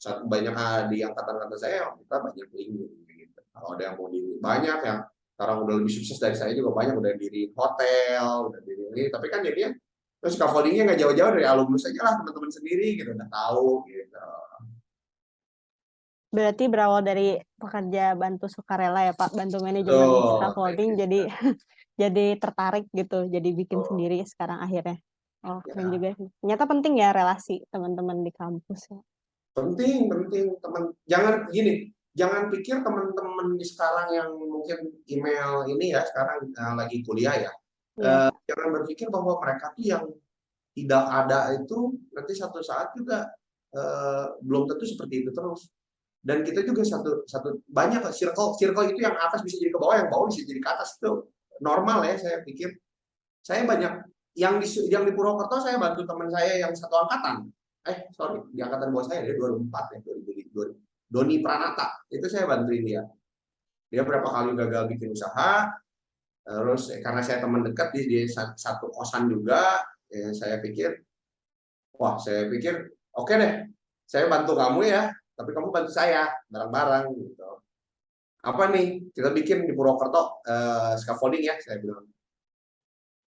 B: banyak di angkatan saya, kita banyak link gitu. Kalau ada yang mau banyak yang sekarang udah lebih sukses dari saya juga banyak, udah diri hotel, udah diri ini. Tapi kan jadinya terus scaffoldingnya nggak jauh-jauh dari alumnus aja lah, teman-teman sendiri gitu, udah tahu gitu.
A: Berarti berawal dari pekerja bantu sukarela ya Pak, bantu manajemen scaffolding, jadi tertarik gitu, jadi bikin sendiri sekarang akhirnya. Oh, keren juga sih. Ternyata penting ya relasi teman-teman di kampus ya.
B: Penting teman. Jangan pikir teman-teman di sekarang yang mungkin email ini ya sekarang lagi kuliah ya. Jangan berpikir bahwa mereka tuh yang tidak ada itu nanti satu saat juga belum tentu seperti itu terus. Dan kita juga satu banyak circle itu yang atas bisa jadi ke bawah, yang bawah bisa jadi ke atas, itu normal ya. Saya pikir saya banyak yang di Purwokerto, saya bantu teman saya yang satu angkatan. Di angkatan bawah saya, dia 2004 ya, 2000. Doni Pranata, itu saya bantuin dia. Dia berapa kali gagal bikin usaha, terus karena saya teman dekat, dia satu kosan juga, saya pikir oke deh, saya bantu kamu ya, tapi kamu bantu saya bareng-bareng gitu. Apa nih? Kita bikin di Purwokerto scaffolding ya, saya bilang.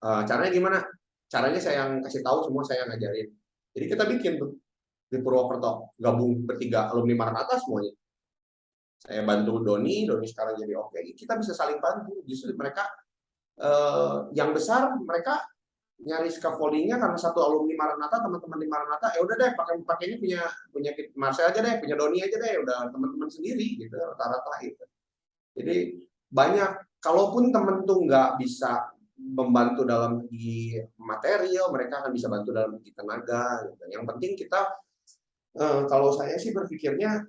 B: Caranya gimana? Caranya saya yang kasih tahu, semua saya yang ngajarin. Jadi kita bikin tuh di Purwokerto, gabung bertiga alumni Maranatha semuanya. Saya bantu Doni sekarang jadi oke. Kita bisa saling bantu. Justru mereka yang besar, mereka nyari scaffoldingnya karena satu alumni Maranatha, teman-teman di Maranatha, ya udah deh pakainya punya Marcel aja deh, punya Doni aja deh, udah teman-teman sendiri gitu, rata-rata itu. Jadi banyak, kalaupun temen tuh nggak bisa membantu dalam segi material, mereka akan bisa bantu dalam segi tenaga gitu. Yang penting kita kalau saya sih berpikirnya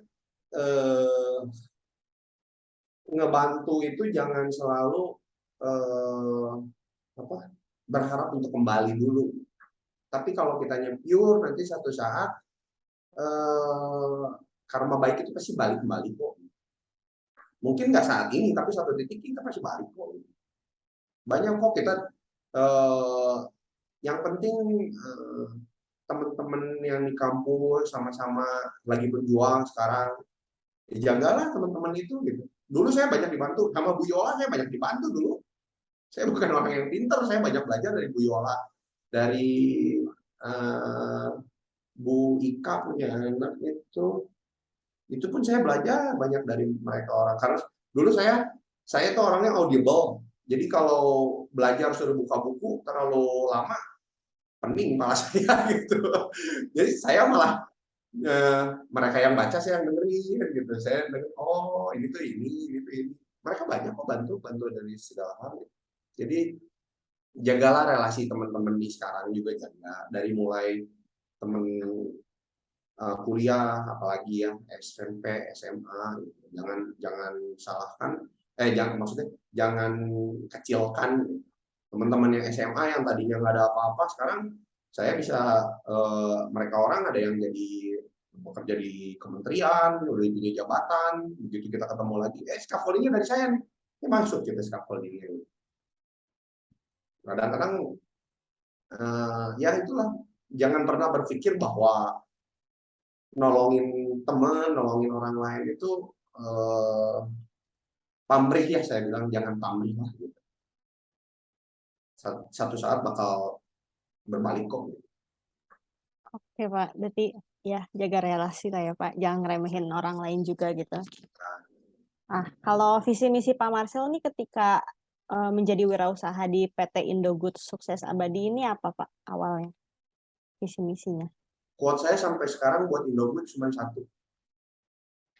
B: ngebantu itu jangan selalu berharap untuk kembali dulu. Tapi kalau kitanya pure, nanti satu saat karma baik itu pasti balik kembali kok. Mungkin nggak saat ini, tapi satu titik kita pasti balik kok. Banyak kok kita yang penting teman-teman yang di kampus sama-sama lagi berjuang sekarang, jagalah teman-teman itu gitu. Dulu saya banyak dibantu sama Bu Yola, saya banyak dibantu dulu. Saya bukan orang yang pintar, saya banyak belajar dari Bu Yola, dari Bu Ika punya anak itu pun saya belajar banyak dari mereka orang. Karena dulu saya tuh orangnya audible. Jadi kalau belajar suruh buka buku terlalu lama, pening malah saya gitu. Jadi saya malah mereka yang baca saya yang dengerin gitu. Saya denger, oh ini tuh ini. Mereka banyak kok bantu dari segala hal. Jadi jagalah relasi teman-teman di sekarang juga, jaga dari mulai teman kuliah, apalagi ya SMP, SMA, jangan salahkan jangan, maksudnya jangan kecilkan teman-teman yang SMA yang tadinya nggak ada apa-apa, sekarang saya bisa, mereka orang ada yang jadi bekerja di kementerian, udah punya jabatan, begitu kita ketemu lagi, scaffoldingnya dari saya nih, masuk kita scaffoldingnya. Kadang-kadang ya itulah, jangan pernah berpikir bahwa nolongin teman, nolongin orang lain itu pamrih ya, saya bilang jangan pamrih lah gitu. Satu saat bakal berbalik kok.
A: Oke Pak, berarti ya jaga relasi lah ya Pak, jangan ngeremehin orang lain juga gitu. Nah, kalau visi misi Pak Marcel nih ketika menjadi wirausaha di PT Indogood Sukses Abadi ini apa Pak awalnya visi misinya?
B: Quote saya sampai sekarang buat Indogood cuma satu,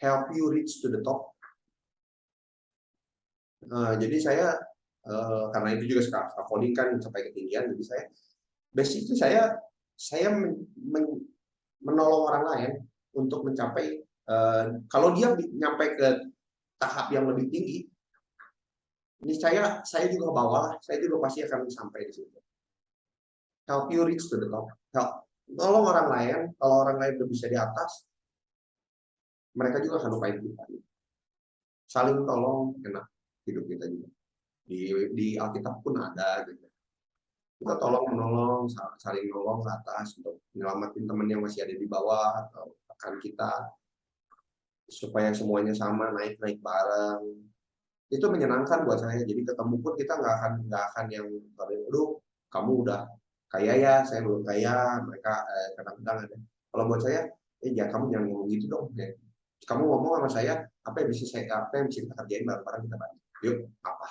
B: help you reach to the top. Jadi saya karena itu juga scaffolding kan mencapai ketinggian, jadi saya basically saya menolong orang lain untuk mencapai, kalau dia nyampe ke tahap yang lebih tinggi, ini saya juga bawah, saya juga pasti akan sampai di situ. Help you reach to the top. Help, tolong orang lain, kalau orang lain udah bisa di atas, mereka juga akan lupain kita. Saling tolong, enak hidup kita juga. Di Alkitab pun ada gitu. Kita tolong menolong, saling nolong ke atas untuk menyelamatin teman yang masih ada di bawah atau rekan kita, supaya semuanya sama, naik bareng. Itu menyenangkan buat saya. Jadi ketemu pun kita nggak akan yang, aduh kamu udah kaya ya, saya belum kaya. Mereka kadang-kadang ada. Kalau buat saya, ya kamu jangan ngomong gitu dong. Ya. Kamu ngomong sama saya, apa yang bisa kita kerjain bareng-bareng, kita bantu. Yuk, apa?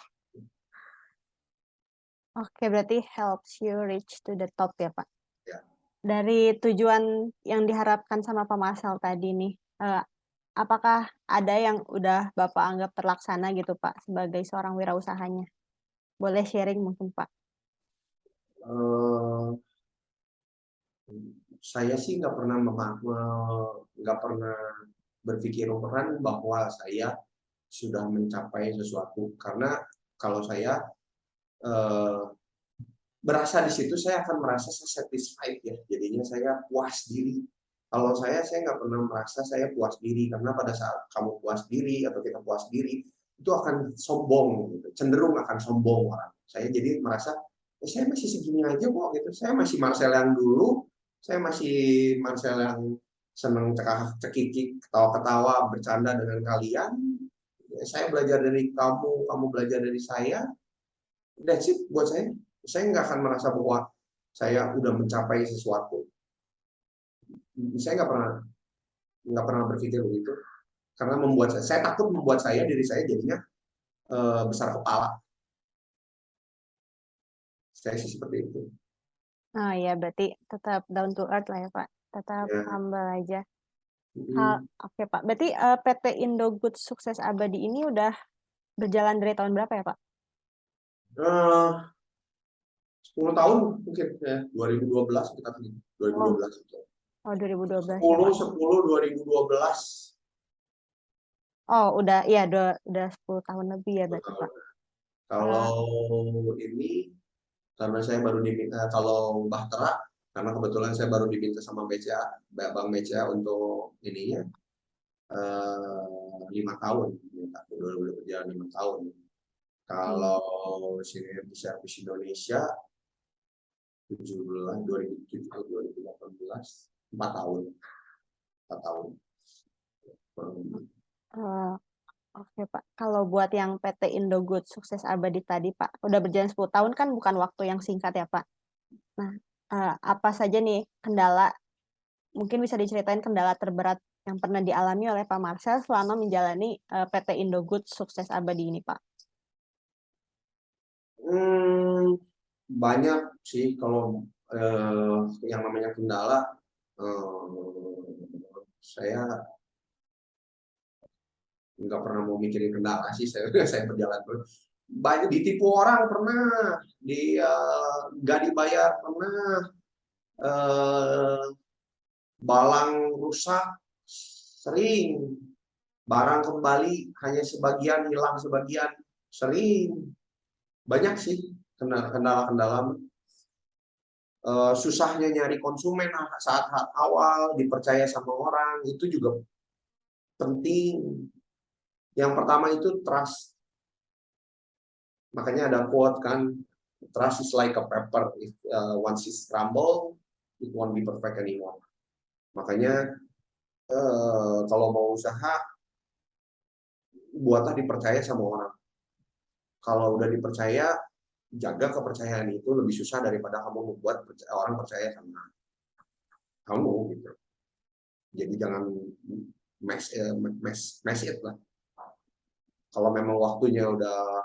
A: Oke, berarti helps you reach to the top ya Pak.
B: Ya.
A: Dari tujuan yang diharapkan sama Pak Marcel tadi nih, apakah ada yang udah Bapak anggap terlaksana gitu Pak sebagai seorang wirausahanya? Boleh sharing mungkin Pak?
B: Saya sih nggak pernah berpikiran bahwa saya sudah mencapai sesuatu, karena kalau saya berasa di situ, saya akan merasa satisfied ya, jadinya saya puas diri. Kalau saya nggak pernah merasa saya puas diri, karena pada saat kamu puas diri atau kita puas diri, itu akan sombong, gitu. Cenderung akan sombong orang. Saya jadi merasa, saya masih segini aja kok, gitu. Saya masih Marcel yang dulu, saya masih Marcel yang seneng cekikik, ketawa-ketawa, bercanda dengan kalian. Saya belajar dari kamu, kamu belajar dari saya. That's it buat saya. Saya nggak akan merasa bahwa saya udah mencapai sesuatu. Saya nggak pernah berpikir begitu, karena saya takut membuat diri saya jadinya besar kepala. Saya sih seperti itu.
A: Oh ya, berarti tetap down to earth lah ya Pak, tetap humble aja. Oke Pak, berarti PT Indogood Sukses Abadi ini udah berjalan dari tahun berapa ya Pak?
B: 10 tahun mungkin ya, 2012 kita pilih. 2012 itu.
A: Oh, 2012.
B: 2012.
A: Oh, udah 10 tahun lebih ya berarti Pak.
B: Kalau ini karena saya baru diminta, kalau Bahtera karena kebetulan saya baru diminta sama Bank BCA untuk ininya 5 tahun, udah berjalan 5 tahun. Kalau Sinergi Service Indonesia 2017 2018 4 tahun.
A: Oke Pak, kalau buat yang PT Indogood Sukses Abadi tadi Pak, udah berjalan 10 tahun kan bukan waktu yang singkat ya Pak. Nah, apa saja nih kendala, mungkin bisa diceritain kendala terberat yang pernah dialami oleh Pak Marcel selama menjalani PT Indogood Sukses Abadi ini Pak?
B: Banyak sih kalau yang namanya kendala, saya nggak pernah mau mikirin kendala sih, saya berjalan terus. Banyak ditipu orang pernah, nggak dibayar pernah, balang rusak sering, barang kembali hanya sebagian, hilang sebagian. Sering, banyak sih kendala-kendala. Susahnya nyari konsumen saat awal, dipercaya sama orang, itu juga penting. Yang pertama itu trust. Makanya ada quote kan, trust is like a pepper. If once it's crumble, it won't be perfect anymore. Makanya kalau mau usaha, buatlah dipercaya sama orang. Kalau udah dipercaya, jaga kepercayaan itu lebih susah daripada kamu membuat orang percaya sama kamu gitu. Jadi jangan mess it lah. Kalau memang waktunya udah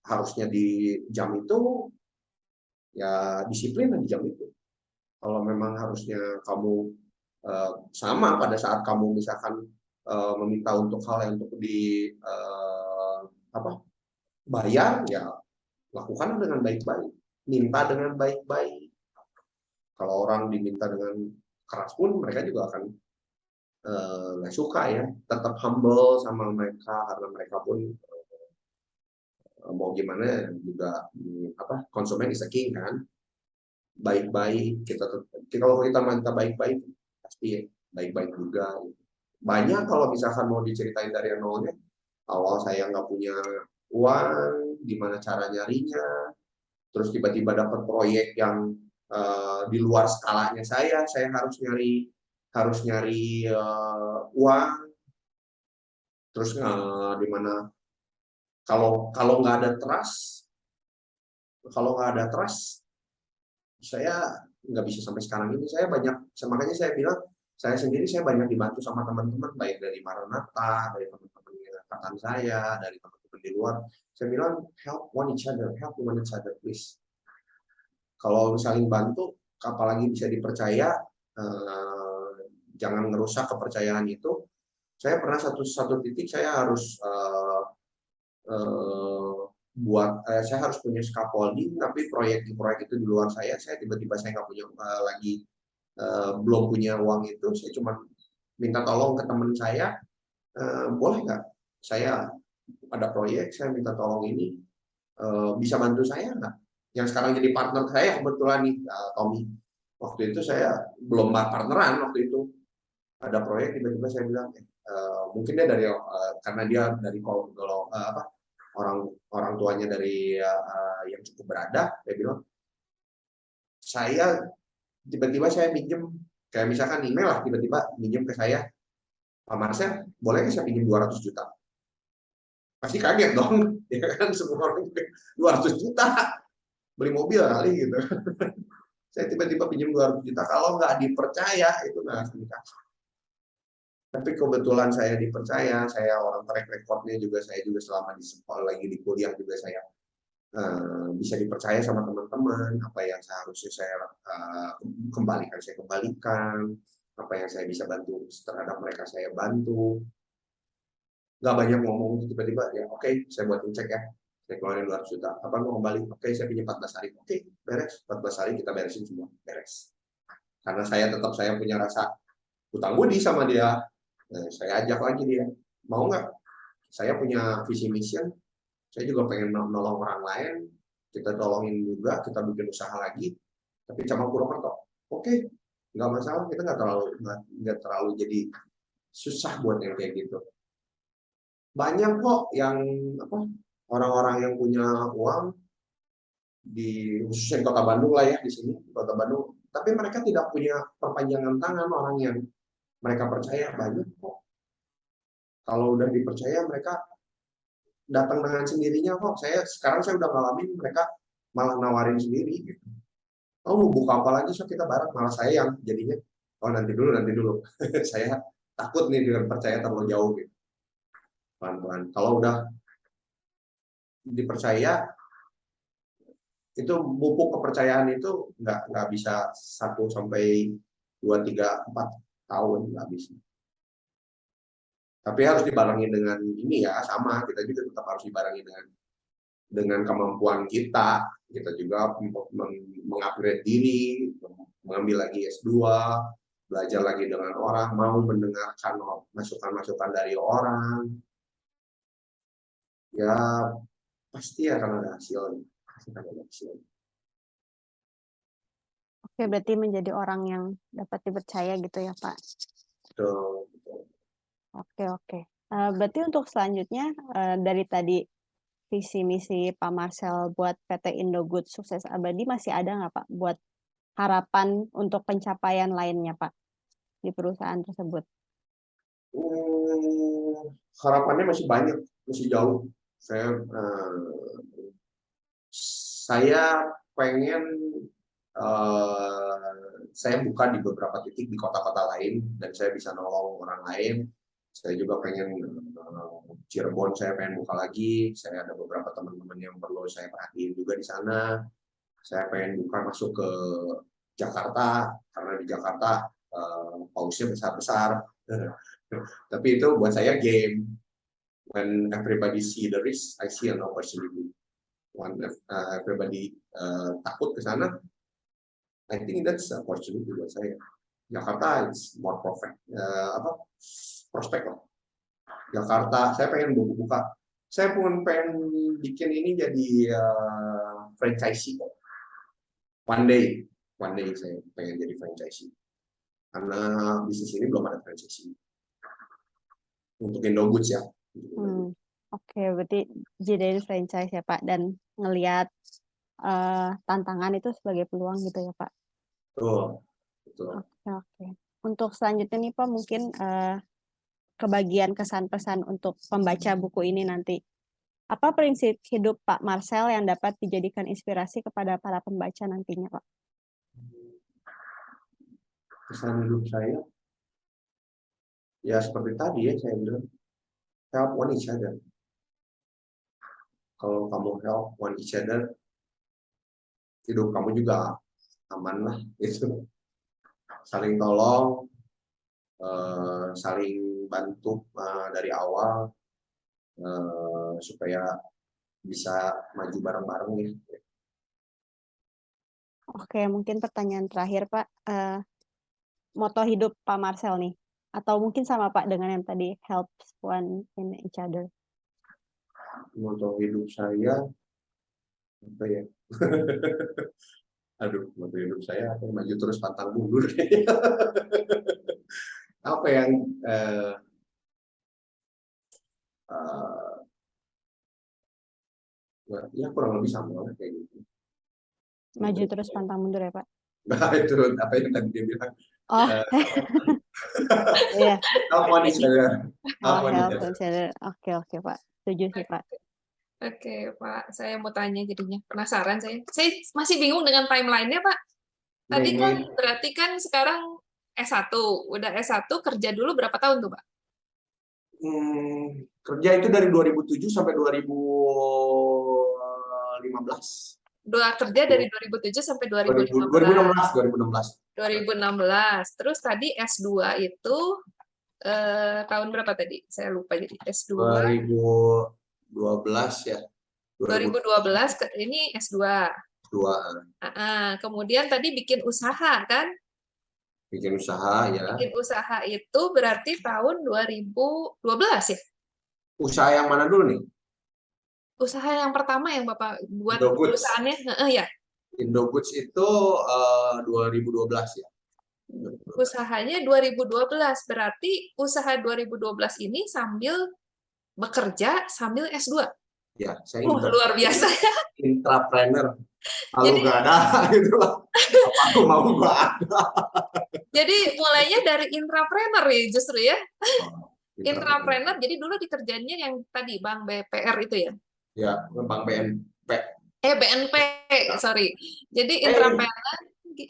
B: harusnya di jam itu, ya disiplin di jam itu. Kalau memang harusnya kamu sama pada saat kamu misalkan meminta untuk hal yang untuk di bayar, ya lakukan dengan baik-baik, minta dengan baik-baik. Kalau orang diminta dengan keras pun mereka juga akan nggak suka ya. Tetap humble sama mereka karena mereka pun mau gimana juga konsumen is a king kan. Baik-baik kalau kita minta baik-baik pasti baik-baik juga. Banyak kalau misalkan mau diceritain dari nolnya, awal saya nggak punya uang, gimana cara nyarinya, terus tiba-tiba dapat proyek yang di luar skalanya saya harus nyari uang, terus di mana kalau nggak ada trust, saya nggak bisa sampai sekarang ini. Makanya saya bilang saya sendiri saya banyak dibantu sama teman-teman, baik dari Maranatha, dari teman-teman angkatan saya, dari teman-teman di luar. Saya bilang help one each other please. Kalau saling bantu, apalagi bisa dipercaya, jangan ngerusak kepercayaan itu. Saya pernah satu titik saya harus saya harus punya scaffolding, tapi proyek itu di luar saya tiba-tiba saya nggak punya lagi, belum punya uang itu, saya cuma minta tolong ke teman saya, boleh nggak saya ada proyek, saya minta tolong ini, bisa bantu saya nggak? Yang sekarang jadi partner saya kebetulan nih, Tommy. Waktu itu saya belum partneran, waktu itu ada proyek tiba-tiba saya bilang, mungkin dia dari karena dia dari orang tuanya dari yang cukup berada, dia bilang, tiba-tiba saya minjem, kayak misalkan email lah, tiba-tiba minjem ke saya, Pak Marcel, boleh nggak saya pinjam 200 juta? Pasti kaget dong, ya kan, semua orang 200 juta, beli mobil kali gitu. Saya tiba-tiba pinjam 200 juta, kalau nggak dipercaya, itu nggak akan dikasih. Tapi kebetulan saya dipercaya, saya orang track recordnya juga, saya juga selama di sekolah, lagi di kuliah juga saya bisa dipercaya sama teman-teman. Apa yang seharusnya saya kembalikan, apa yang saya bisa bantu terhadap mereka saya bantu. Nggak banyak ngomong, tiba-tiba ya oke, saya buatin cek ya, saya keluarin 200 juta, apa mau kembali, oke saya pinjam 14 hari, oke beres, 14 hari kita beresin semua, beres. Karena saya punya rasa hutang budi sama dia. Saya ajak lagi dia, mau nggak? Saya punya visi mission, saya juga pengen nolong orang lain, kita tolongin juga, kita bikin usaha lagi, tapi Cabang Purwokerto. Oke, nggak masalah, kita nggak terlalu jadi susah buat yang kayak gitu. Banyak kok yang orang-orang yang punya uang di khususnya Kota Bandung lah ya, di sini Kota Bandung, tapi mereka tidak punya perpanjangan tangan orang yang mereka percaya. Banyak kok. Kalau udah dipercaya mereka datang dengan sendirinya kok. Sekarang saya udah ngalamin mereka malah nawarin sendiri gitu. Oh mau buka apa lagi, so kita bareng, malah saya yang jadinya nanti dulu. Saya takut nih dengan percaya terlalu jauh gitu. Pelan-pelan. Kalau udah dipercaya, itu pupuk kepercayaan itu nggak bisa 1 sampai 2, 3, 4 tahun, nggak bisa. Tapi harus dibarengi dengan ini ya, sama kita juga tetap harus dibarengi dengan kemampuan kita juga mengupgrade diri, mengambil lagi S2, belajar lagi dengan orang, mau mendengarkan masukan-masukan dari orang. Ya pasti akan ada hasil. Pasti akan ada hasil.
A: Oke, berarti menjadi orang yang dapat dipercaya gitu ya, Pak.
B: Betul, betul.
A: Oke, oke. Berarti untuk selanjutnya, dari tadi visi misi Pak Marcel buat PT Indogood sukses abadi masih ada nggak Pak buat harapan untuk pencapaian lainnya Pak di perusahaan tersebut?
B: Harapannya masih banyak, masih jauh. Saya pengen saya buka di beberapa titik di kota-kota lain dan saya bisa nolong orang lain. Saya juga pengen Cirebon saya pengen buka lagi. Saya ada beberapa teman-teman yang perlu saya perhatiin juga di sana. Saya pengen buka masuk ke Jakarta karena di Jakarta pausnya besar-besar. Tapi itu buat saya game. When everybody see the risk, I see an opportunity. When everybody takut ke sana, I think that's an opportunity buat saya. Jakarta it's more prospek lah. Jakarta, saya pengen buka. Saya pun pengen bikin ini jadi franchisee kok. One day saya pengen jadi franchisee. Karena bisnis ini belum ada franchisee. Untuk Indogoods ya.
A: Oke, berarti jadiin franchise ya Pak dan ngelihat tantangan itu sebagai peluang gitu ya Pak.
B: Betul.
A: Oke. Untuk selanjutnya nih Pak mungkin kebagian kesan pesan untuk pembaca buku ini nanti. Apa prinsip hidup Pak Marcel yang dapat dijadikan inspirasi kepada para pembaca nantinya Pak?
B: Kesan hidup saya ya seperti tadi ya saya bilang help one each other. Kalau kamu help one each other, hidup kamu juga aman lah gitu. Saling tolong, saling bantu dari awal supaya bisa maju bareng-bareng ya.
A: Oke, mungkin pertanyaan terakhir Pak, moto hidup Pak Marcel nih, atau mungkin sama Pak dengan yang tadi helps one in each other.
B: Moto hidup saya apa ya? Aduh, moto hidup saya apa? Maju terus pantang mundur. Apa yang ya kurang lebih sama lah kayak gitu.
A: Maju terus pantang mundur ya Pak.
B: Nah, itu apa yang tadi dia bilang.
A: Oh. Iya.
B: Help one each other.
A: Oke Pak. Setuju sih Pak.
C: Oke, Pak. Saya mau tanya jadinya. Penasaran saya. Saya masih bingung dengan timeline-nya, Pak. Tadi kan berarti kan sekarang S1. Udah S1 kerja dulu berapa tahun tuh, Pak?
B: Kerja itu dari 2007 sampai 2015.
C: Kerja dari 2007 sampai 2015. 2016. Terus tadi S2 itu tahun berapa tadi? Saya lupa jadi S2.
B: 2012 ya.
C: 2012 ini S2. Kemudian tadi bikin usaha kan?
B: Bikin usaha ya.
C: Bikin usaha itu berarti tahun 2012 ya?
B: Usaha yang mana dulu nih?
C: Usaha yang pertama yang Bapak buat perusahaannya? Ya.
B: Indogoods itu 2012 ya.
C: Usahanya 2012, berarti usaha 2012 ini sambil bekerja sambil S2.
B: Ya, saya
C: luar biasa ya.
B: Intrapreneur. Kalau nggak ada, gitu lah. Apa aku mau nggak ada.
C: Jadi mulainya dari intrapreneur ya justru ya. Intrapreneur, jadi dulu dikerjaannya yang tadi Bank BPR itu ya?
B: Ya, Bank BNP.
C: BNP, sorry. Jadi intrapreneur,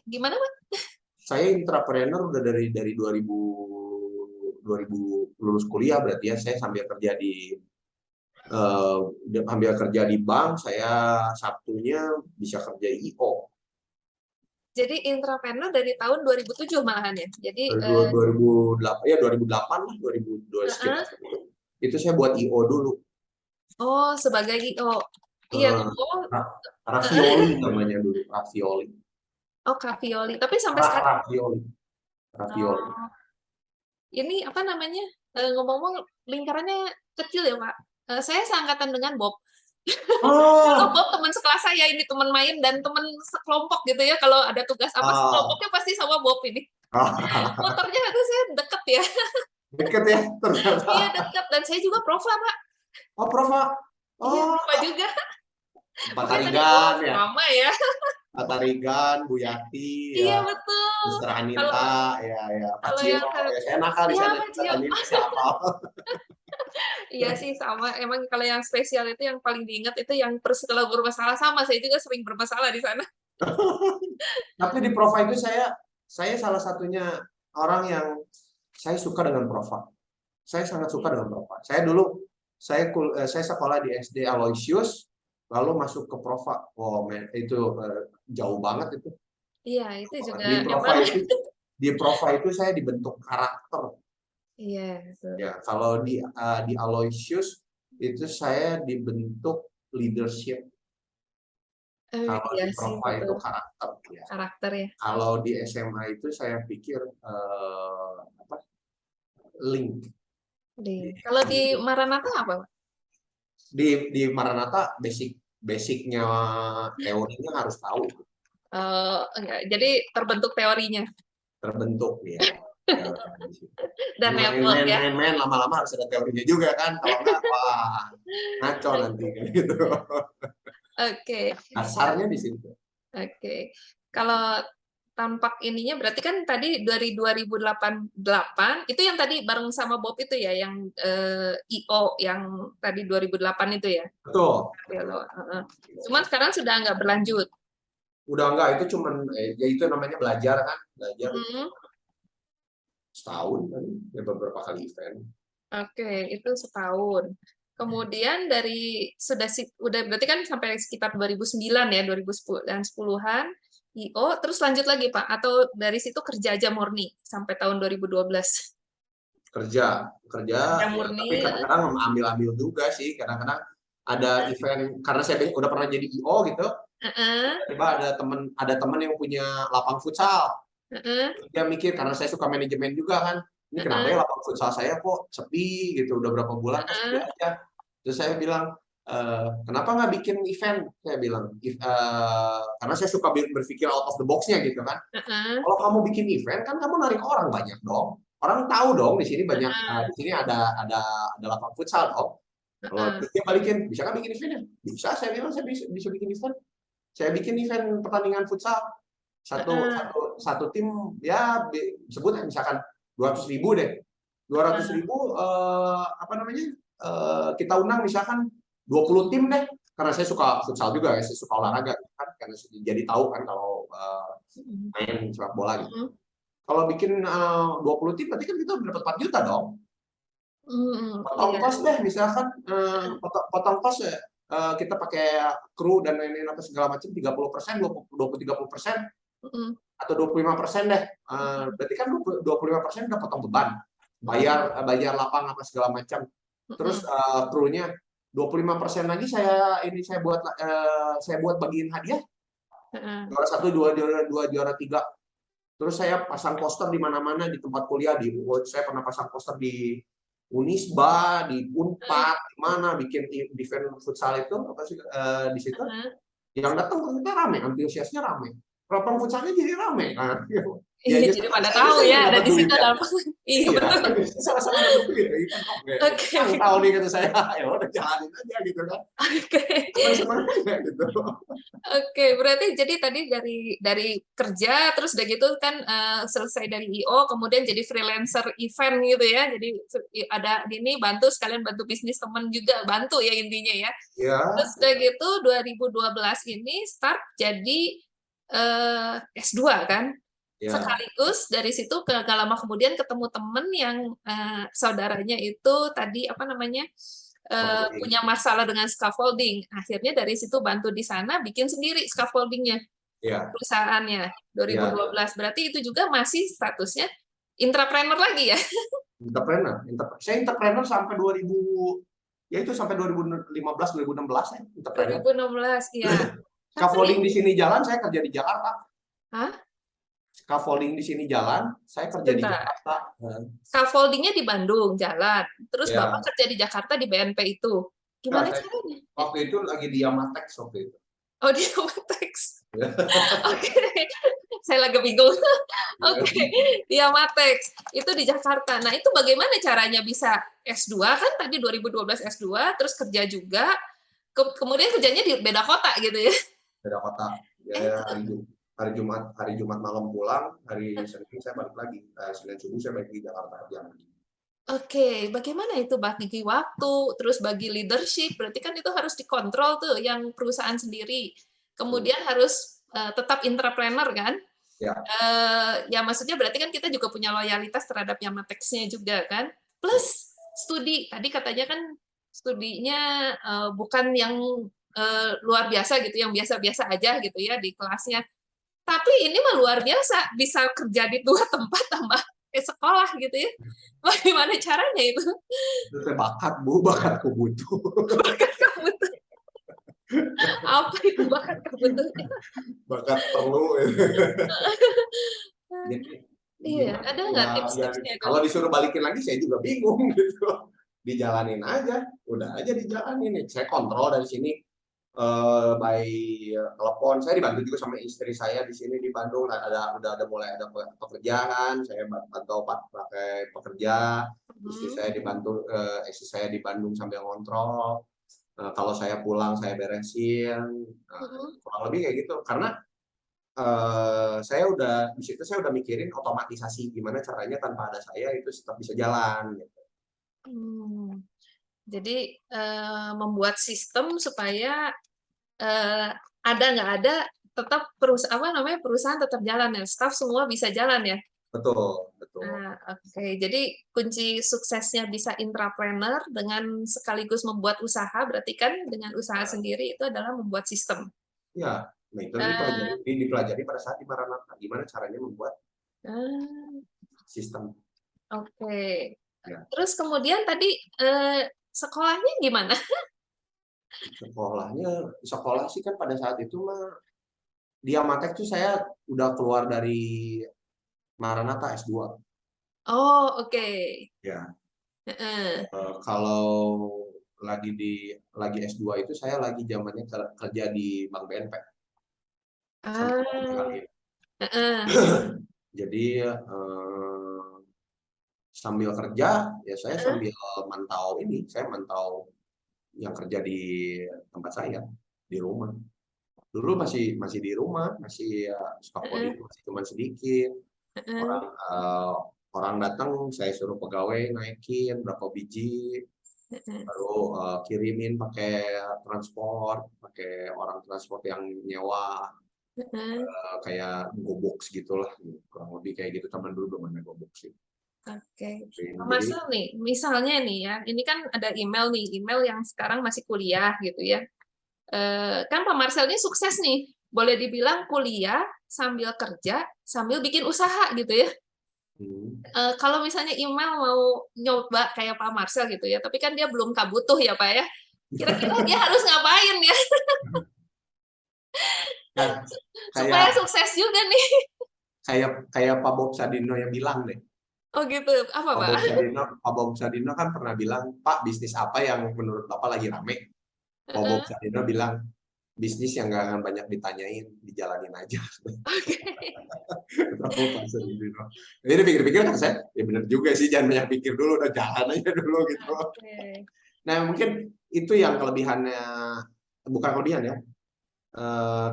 C: gimana Pak?
B: Saya intrapreneur udah dari 2000 lulus kuliah berarti ya. Saya sambil kerja di bank, saya Sabtunya bisa kerja IO.
C: Jadi intrapreneur dari tahun 2007 malahan ya. Jadi
B: 2008 ya 2008 lah 2002 itu saya buat IO dulu.
C: Oh, sebagai IO. Iya,
B: Ravioli namanya dulu, Ravioli.
C: Oh, Ravioli. Tapi sampai sekarang
B: Ravioli.
C: Ini apa namanya? Ngomong-ngomong lingkarannya kecil ya, Pak. Saya seangkatan dengan Bob.
B: Oh,
C: Kalau Bob teman sekelas saya, ini teman main dan teman sekelompok gitu ya. Kalau ada tugas apa,
B: oh,
C: sekelompoknya pasti sama Bob ini. Motornya itu saya deket ya.
B: deket ya ternyata.
C: Iya deket. Dan saya juga Prova, Pak.
B: Oh, Prova.
C: Iya,
B: Oh,
C: Prova juga.
B: Pak
C: Makanya tadi,
B: Tarigan ya.
C: sama ya.
B: Pak Tarigan, Bu Yati
C: Iya,
B: ya.
C: betul.
B: Mister
C: Kalau
B: Anita, ya, Pak
C: kalau
B: Cio,
C: yang
B: ya saya nakal di
C: iya,
B: sana,
C: Pak Cio.
B: katanya siapa?
C: Iya sih, sama. Emang kalau yang spesial itu yang paling diingat itu yang kalau bermasalah sama. Saya juga sering bermasalah di sana.
B: Tapi di Prova itu saya salah satunya orang yang saya suka dengan Prova. Saya sangat suka dengan Prova. Saya dulu saya sekolah di SD Aloysius, lalu masuk ke Prova. Oh, itu jauh banget itu.
C: Iya, itu juga
B: Di Prova
C: emang.
B: itu saya dibentuk karakter.
C: Iya, betul.
B: Ya, kalau di Aloysius itu saya dibentuk leadership. Kalau
C: Iya
B: di
C: sih,
B: Prova itu
C: betul.
B: karakter ya.
C: Karakter ya.
B: Kalau di SMA itu saya pikir apa? Link.
C: Kalau di Maranatha apa, Pak?
B: Di Maranatha basicnya teorinya harus tahu,
C: Enggak. Jadi terbentuk teorinya
B: terbentuk ya.
C: dan network ya.
B: Main lama-lama harus ada teorinya juga kan, kalau nggak wah ngaco nanti kan gitu.
C: Oke.
B: Dasarnya di situ.
C: Oke. Kalau tampak ininya berarti kan tadi dari 2008 itu yang tadi bareng sama Bob itu ya, yang IO yang tadi 2008 itu ya.
B: Betul.
C: Cuman sekarang sudah nggak berlanjut.
B: Udah enggak, itu cuman ya itu namanya belajar kan, belajar setahun kan, ya beberapa kali event.
C: Oke, itu setahun. Kemudian dari udah berarti kan sampai sekitar 2009 ya, 2010 dan 10-an IO, terus lanjut lagi Pak, atau dari situ kerja aja murni sampai tahun 2012?
B: Kerja
C: Kerja
B: ya,
C: murni.
B: tapi kadang-kadang ambil juga sih, kadang-kadang ada event, karena saya udah pernah jadi IO gitu, tiba ada teman yang punya lapang futsal. Dia mikir, karena saya suka manajemen juga kan, ini kenapa ya lapang futsal saya kok sepi gitu, udah berapa bulan kok sepi aja. Terus saya bilang, kenapa nggak bikin event? Saya bilang, karena saya suka berpikir out of the box-nya gitu kan. Kalau kamu bikin event kan kamu narik orang banyak dong. Orang tahu dong di sini banyak, di sini ada lapang futsal dong. Kalau dia balikin, bisa kan bikin eventnya? Bisa, saya bilang saya bisa bikin event. Saya bikin event pertandingan futsal. Satu tim ya sebut misalkan 200.000 deh. 200.000 apa namanya? Kita undang misalkan 20 tim deh. Karena saya suka futsal juga, saya suka olahraga kan, karena jadi tahu kan kalau main sepak bola gitu. Kalau bikin 20 tim berarti kan kita dapat 4 juta dong. Potong kos deh misalkan, potong kos ya, kita pakai kru dan lain-lain apa segala macam 30%, 20-30% atau 25% deh. Berarti kan 25% udah potong beban. Bayar lapang apa segala macam. Terus krunya 25% lagi saya buat bagiin hadiah. Juara 1, juara 2, juara 3. Terus saya pasang poster di mana-mana di tempat kuliah, saya pernah pasang poster di Unisba, di Unpad, di mana bikin event futsal itu apa sih di situ. Yang datang ternyata rame, antusiasnya rame. Lapang futsalnya jadi rame kan.
C: Iya, jadi pada tahu ya ada di situ ada apa. Iya,
B: sama-sama dapat duit itu. Oke. Tahu nih kata saya, ya udah jalanin aja gitu kan.
C: Oke.
B: Semangat gitu.
C: Oke, berarti jadi tadi dari kerja terus udah gitu kan selesai dari IO kemudian jadi freelancer event gitu ya. Jadi ada ini bantu sekalian bantu bisnis teman juga, bantu ya intinya ya.
B: Ya.
C: Terus udah gitu 2012 ini start jadi S2 kan. Ya. Sekaligus dari situ gak lama kemudian ketemu temen yang saudaranya itu tadi apa namanya punya masalah dengan scaffolding. Akhirnya dari situ bantu di sana bikin sendiri scaffoldingnya, perusahaannya 2012. Berarti itu juga masih statusnya intrapreneur lagi ya?
B: Entrepreneur. Saya entrepreneur sampai 2000 ya itu sampai 2015 2016 ya entrepreneur.
C: 2016 ya.
B: Scaffolding di sini jalan, saya kerja di Jakarta.
C: Hah?
B: Scaffolding di sini jalan, saya kerja di Jakarta.
C: Scaffoldingnya di Bandung jalan, terus Bapak kerja di Jakarta di BNP itu. Gimana
B: Enggak,
C: caranya?
B: waktu itu lagi di Yamatex waktu itu.
C: Oh, di Yamatex. Oke, saya lagi bingung. Oke, di Yamatex. Itu di Jakarta. Nah, itu bagaimana caranya bisa S2 kan tadi 2012 S2, terus kerja juga, kemudian kerjanya di beda kota gitu ya?
B: Beda kota.
C: Eh,
B: Ya, hari Jumat malam pulang, hari Senin saya balik lagi. Senin subuh saya balik di Jakarta kerja lagi.
C: Oke, bagaimana itu bagi waktu, terus bagi leadership, berarti kan itu harus dikontrol tuh yang perusahaan sendiri. Kemudian harus tetap entrepreneur kan?
B: Ya,
C: Ya maksudnya berarti kan kita juga punya loyalitas terhadap Yamatex-nya juga kan? Plus studi, tadi katanya kan studinya bukan yang luar biasa gitu, yang biasa-biasa aja gitu ya di kelasnya. Tapi ini mah luar biasa, bisa kerja di dua tempat tambah sekolah gitu ya. Bagaimana caranya itu?
B: itu saya bakat Bu, bakatku butuh.
C: Bakat kamu tuh. Apa itu bakat kamu tuh?
B: Bakat perlu. Jadi
C: Iya,
B: gimana
C: ada nggak
B: ya,
C: tips-tipsnya itu?
B: kalau disuruh balikin lagi saya juga bingung gitu. Dijalanin aja, udah aja dijalanin. Saya kontrol dari sini by telepon. Saya dibantu juga sama istri saya di sini di Bandung. Udah ada mulai ada pekerjaan. Saya bantu pakai pekerja. Istri saya di Bandung sambil ngontrol. Kalau saya pulang saya beresin. Kurang lebih kayak gitu. Karena di situ saya udah mikirin otomatisasi gimana caranya tanpa ada saya itu tetap bisa jalan gitu.
C: Hmm. Jadi membuat sistem supaya ada nggak ada tetap perusahaan tetap jalan ya, staff semua bisa jalan ya.
B: Betul.
C: Oke. Jadi kunci suksesnya bisa intrapreneur dengan sekaligus membuat usaha, berarti kan dengan usaha sendiri itu adalah membuat sistem.
B: Ya, nah itu dipelajari pada saat di Maranatha gimana caranya membuat
C: Ah,
B: sistem.
C: Oke.
B: Ya.
C: Terus kemudian tadi sekolahnya gimana?
B: Sekolah sih kan pada saat itu mah di Amatek tuh saya udah keluar dari Maranatha S2.
C: Oh, oke.
B: Ya.
C: Heeh.
B: Kalau lagi S2 itu saya lagi zamannya kerja di Bank BNP. Sampai
C: Ah,
B: kali.
C: heeh.
B: Jadi sambil kerja ya saya
C: Heeh.
B: sambil saya mantau yang kerja di tempat saya di rumah. Dulu masih di rumah, masih stok
C: Heeh.
B: coding masih cuma sedikit.
C: Heeh.
B: Orang datang saya suruh pegawai naikin berapa biji,
C: Heeh.
B: baru kirimin pakai pakai orang transport yang nyewa
C: Heeh.
B: kayak GoBox gitulah, kurang lebih kayak gitu. Teman dulu belum ada GoBox sih.
C: Oke. Pak
B: Jadi
C: Marcel nih, misalnya nih ya, ini kan ada email nih, email yang sekarang masih kuliah gitu ya. Kan Pak Marcel ini sukses nih, boleh dibilang kuliah sambil kerja, sambil bikin usaha gitu ya. Kalau misalnya email mau nyoba kayak Pak Marcel gitu ya, tapi kan dia belum kabutuh ya Pak ya. Kira-kira dia harus ngapain ya
B: nah,
C: supaya
B: kayak
C: sukses juga nih?
B: kayak Pak Bob Sadino yang bilang deh.
C: Oh gitu, apa Pak?
B: Pak Bob Sadino kan pernah bilang, Pak, bisnis apa yang menurut Bapak lagi rame? Pak Bob Sadino bilang, bisnis yang nggak akan banyak ditanyain, dijalanin aja. Pak Sadino. Jadi pikir-pikir kan saya, ya bener juga sih, jangan banyak pikir dulu, udah jalan aja dulu gitu. Nah mungkin itu yang kelebihannya, bukan kelebihan ya,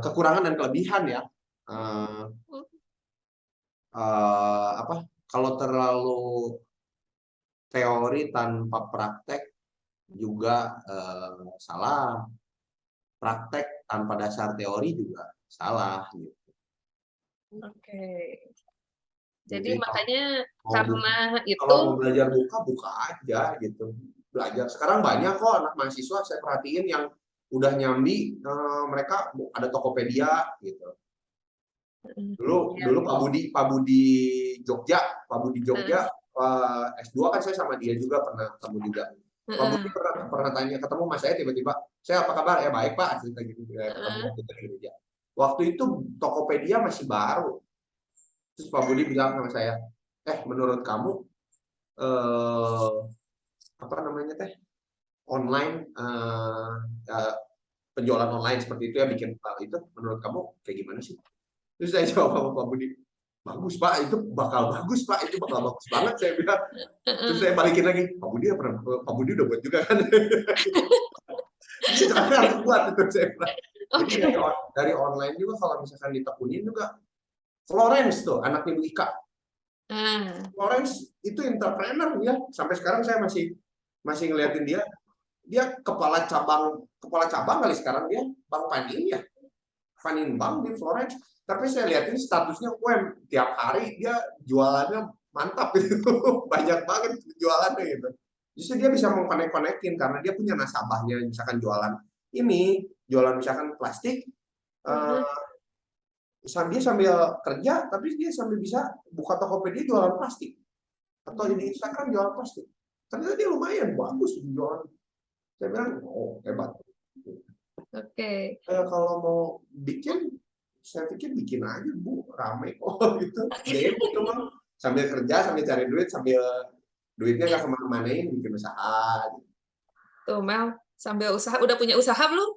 B: kekurangan dan kelebihan ya. Kalau terlalu teori tanpa praktek juga salah, praktek tanpa dasar teori juga salah gitu.
C: Oke. Jadi
B: Jadi
C: makanya
B: kalau
C: karena itu
B: mau belajar buka aja gitu, belajar. Sekarang banyak kok anak mahasiswa saya perhatiin yang udah nyambi, mereka ada Tokopedia gitu. Dulu Pak Budi Jogja S2 kan saya sama dia juga pernah ketemu juga. Pak Budi pernah tanya, ketemu mas saya tiba-tiba, saya apa kabar? Ya baik Pak, cerita gitu. Ketemu waktu di Jogja. Waktu itu Tokopedia masih baru. Terus Pak Budi bilang sama saya, menurut kamu apa namanya teh? online penjualan online seperti itu ya bikin itu menurut kamu kayak gimana sih? Terus saya jawab sama Pak Budi, bagus Pak, itu bakal bagus Pak, itu bakal bagus banget saya bilang. Terus saya balikin lagi, Pak Budi udah buat juga kan? Jadi saya harus buat itu saya bilang. Jadi dari online juga kalau misalkan ditekunin juga, Florence tuh anaknya Bu Ika. Florence itu entrepreneur ya, sampai sekarang saya masih ngeliatin dia kepala cabang kali sekarang dia Bank Panin ya, Panin Bank di Florence. Tapi saya lihatin statusnya UM, tiap hari dia jualannya mantap gitu, banyak banget jualannya gitu. Justru dia bisa mengkonek-konekin karena dia punya nasabahnya, misalkan jualan misalkan plastik, dia sambil kerja, tapi dia sambil bisa buka Tokopedia jualan plastik, atau di Instagram jualan plastik. Ternyata dia lumayan bagus jualan. Saya bilang, oh hebat.
C: Oke.
B: Kalau mau bikin, saya pikir bikin aja Bu, rame kok gitu. Demo itu mah sambil kerja, sambil cari duit, sambil duitnya nggak kemana-manain, bikin usaha.
C: Tuh Mel, sambil usaha, udah punya usaha belum?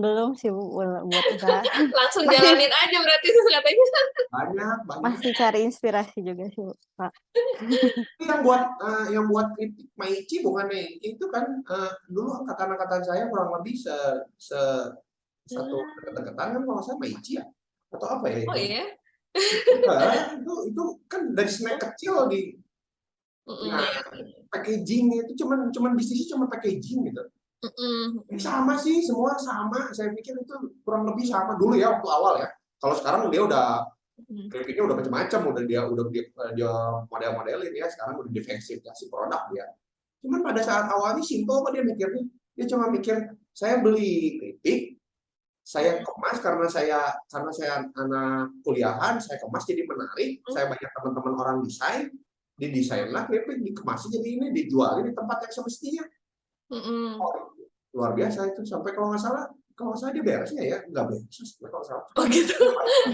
A: Belum sih Bu, buat usaha.
C: Langsung jalanin aja berarti itu katanya.
B: Banyak.
A: Masih cari inspirasi juga sih Bu, Pak.
B: Yang buat kritik Maici bukannya itu kan dulu angkatan saya kurang lebih satu dekat-dekatan kan kalau saya Maici ya atau apa ya itu?
C: Oh iya.
B: Itu kan dari snack kecil packaging itu cuman bisnisnya cuma packaging gitu. Sama sih, semua sama. Saya pikir itu kurang lebih sama dulu ya waktu awal ya. Kalau sekarang dia udah kritiknya udah macam-macam, dia model-modelin ya. Sekarang udah diversifikasi produk dia. Cuman pada saat awalnya simpel kok dia mikirnya. Dia cuma mikir, saya beli kritik, saya kemas karena saya anak kuliahan, saya kemas jadi menarik. Saya banyak teman-teman orang desain, didesainlah kritik, dikemas jadi ini, dijualin di tempat yang semestinya. Luar biasa itu, sampai kalau nggak salah dia beresnya ya nggak beres kalau salah.
C: Oh gitu.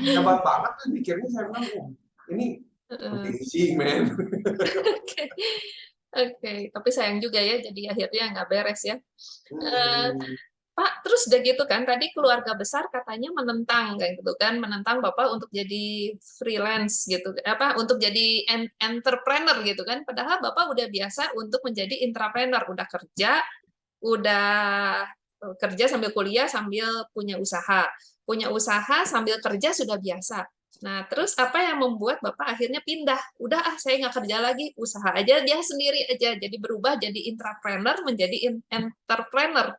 B: Hebat banget kan mikirnya, saya bilang ini amazing man.
C: Oke, tapi sayang juga ya jadi akhirnya nggak beres ya. Pak, terus udah gitu kan tadi keluarga besar katanya menentang kayak gitu kan, menentang Bapak untuk jadi freelance gitu, untuk jadi entrepreneur gitu kan, padahal Bapak udah biasa untuk menjadi intrapreneur, udah kerja sambil kuliah sambil punya usaha sambil kerja sudah biasa. Nah, terus apa yang membuat Bapak akhirnya pindah? Udah saya nggak kerja lagi, usaha aja dia sendiri aja, jadi berubah jadi intrapreneur menjadi entrepreneur.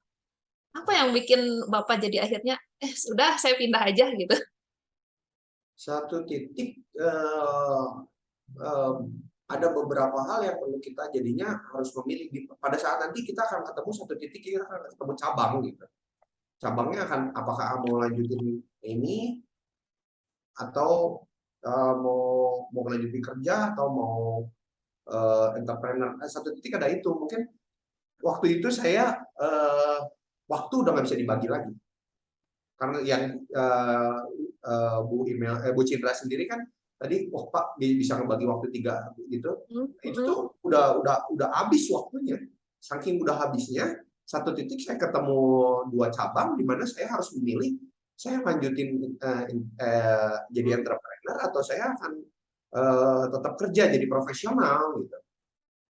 C: Apa yang bikin Bapak jadi akhirnya, sudah saya pindah aja gitu?
B: Satu titik ada beberapa hal yang perlu kita jadinya harus memilih. Pada saat nanti kita akan ketemu satu titik, kita akan ketemu cabang gitu. Cabangnya akan apakah mau lanjutin ini atau mau lanjutin kerja atau mau entrepreneur. Satu titik ada itu. Mungkin waktu itu saya waktu udah nggak bisa dibagi lagi. Karena yang Bu Cindra sendiri kan tadi, Pak bisa ngebagi waktu 3 gitu. Itu tuh udah habis waktunya. Saking udah habisnya, satu titik saya ketemu 2 cabang di mana saya harus memilih, saya lanjutin jadi entrepreneur atau saya akan tetap kerja jadi profesional gitu.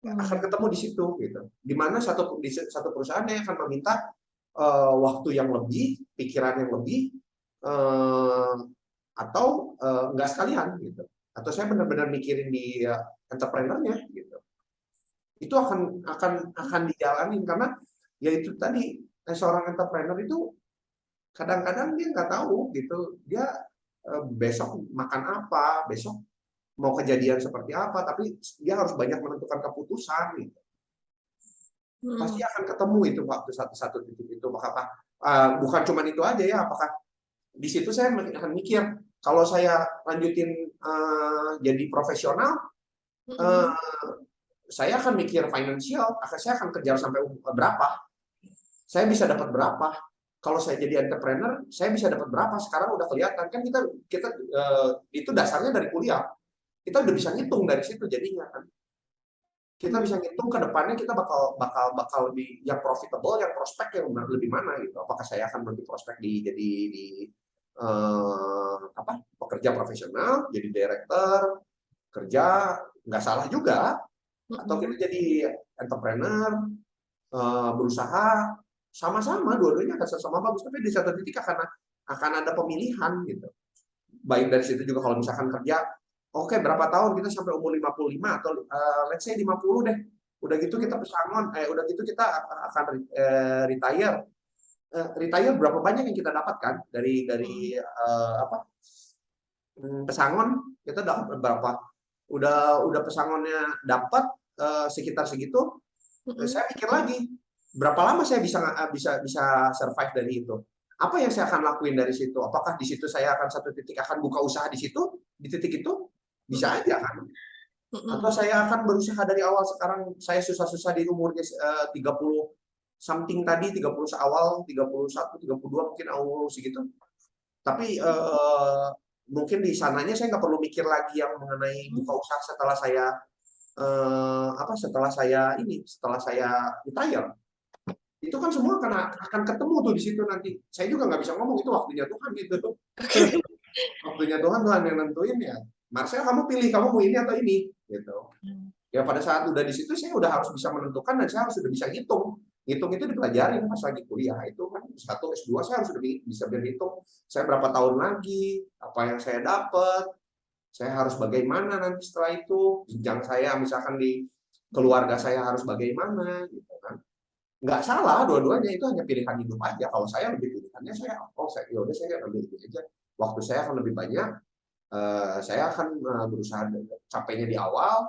B: Akan ketemu di situ gitu. Di mana satu perusahaan yang akan meminta waktu yang lebih, pikiran yang lebih, atau nggak sekalian gitu, atau saya benar-benar mikirin di entrepreneurnya gitu. Itu akan dijalanin karena ya itu tadi, seorang entrepreneur itu kadang-kadang dia nggak tahu gitu, dia besok makan apa, besok mau kejadian seperti apa, tapi dia harus banyak menentukan keputusan gitu. Pasti akan ketemu itu waktu satu titik itu. Apakah bukan cuma itu aja ya, apakah di situ saya akan mikir, kalau saya lanjutin jadi profesional, saya akan mikir finansial, saya akan kejar sampai berapa, saya bisa dapat berapa. Kalau saya jadi entrepreneur, saya bisa dapat berapa. Sekarang udah kelihatan kan, kita itu dasarnya dari kuliah, kita udah bisa ngitung dari situ jadinya kan. kita bisa ngitung ke depannya kita bakal lebih yang profitable, yang prospek yang lebih mana gitu. Apakah saya akan lebih prospek jadi pekerja profesional, jadi director, kerja nggak salah juga, atau kita jadi entrepreneur, berusaha, sama-sama dua-duanya akan sama bagus, tapi di satu titik akan ada pemilihan gitu. Baik dari situ juga kalau misalkan kerja, oke, berapa tahun kita sampai umur 55 atau let's say 50 deh. Udah gitu kita pesangon, udah gitu kita akan retire. Retire berapa banyak yang kita dapatkan dari pesangon, kita dapat berapa? Udah pesangonnya dapat sekitar segitu, saya pikir lagi berapa lama saya bisa survive dari itu. Apa yang saya akan lakuin dari situ? Apakah di situ saya akan satu titik akan buka usaha di situ, di titik itu? Bisa aja kan? Atau saya akan berusaha dari awal sekarang, saya susah-susah di umurnya 30 something tadi, 30 awal, 31, 32 mungkin awal segitu. Tapi mungkin di sananya saya nggak perlu mikir lagi yang mengenai buka usaha setelah saya setelah saya retire. Itu kan semua akan ketemu tuh di situ nanti. Saya juga nggak bisa ngomong, itu waktunya Tuhan gitu. Waktunya Tuhan yang nentuin ya. Marcel, kamu pilih kamu mau ini atau ini gitu. Ya pada saat udah di situ saya udah harus bisa menentukan dan saya harus sudah bisa hitung. Hitung itu dipelajarin pas lagi kuliah itu kan S1 S2 saya harus sudah bisa berhitung. Saya berapa tahun lagi, apa yang saya dapat, saya harus bagaimana nanti setelah itu, jenjang saya misalkan di keluarga saya harus bagaimana gitu kan. Nggak salah dua-duanya, itu hanya pilihan hidup aja. Kalau saya lebih pilihannya saya ambil ini aja. Waktu saya akan lebih banyak, saya akan berusaha capainya di awal,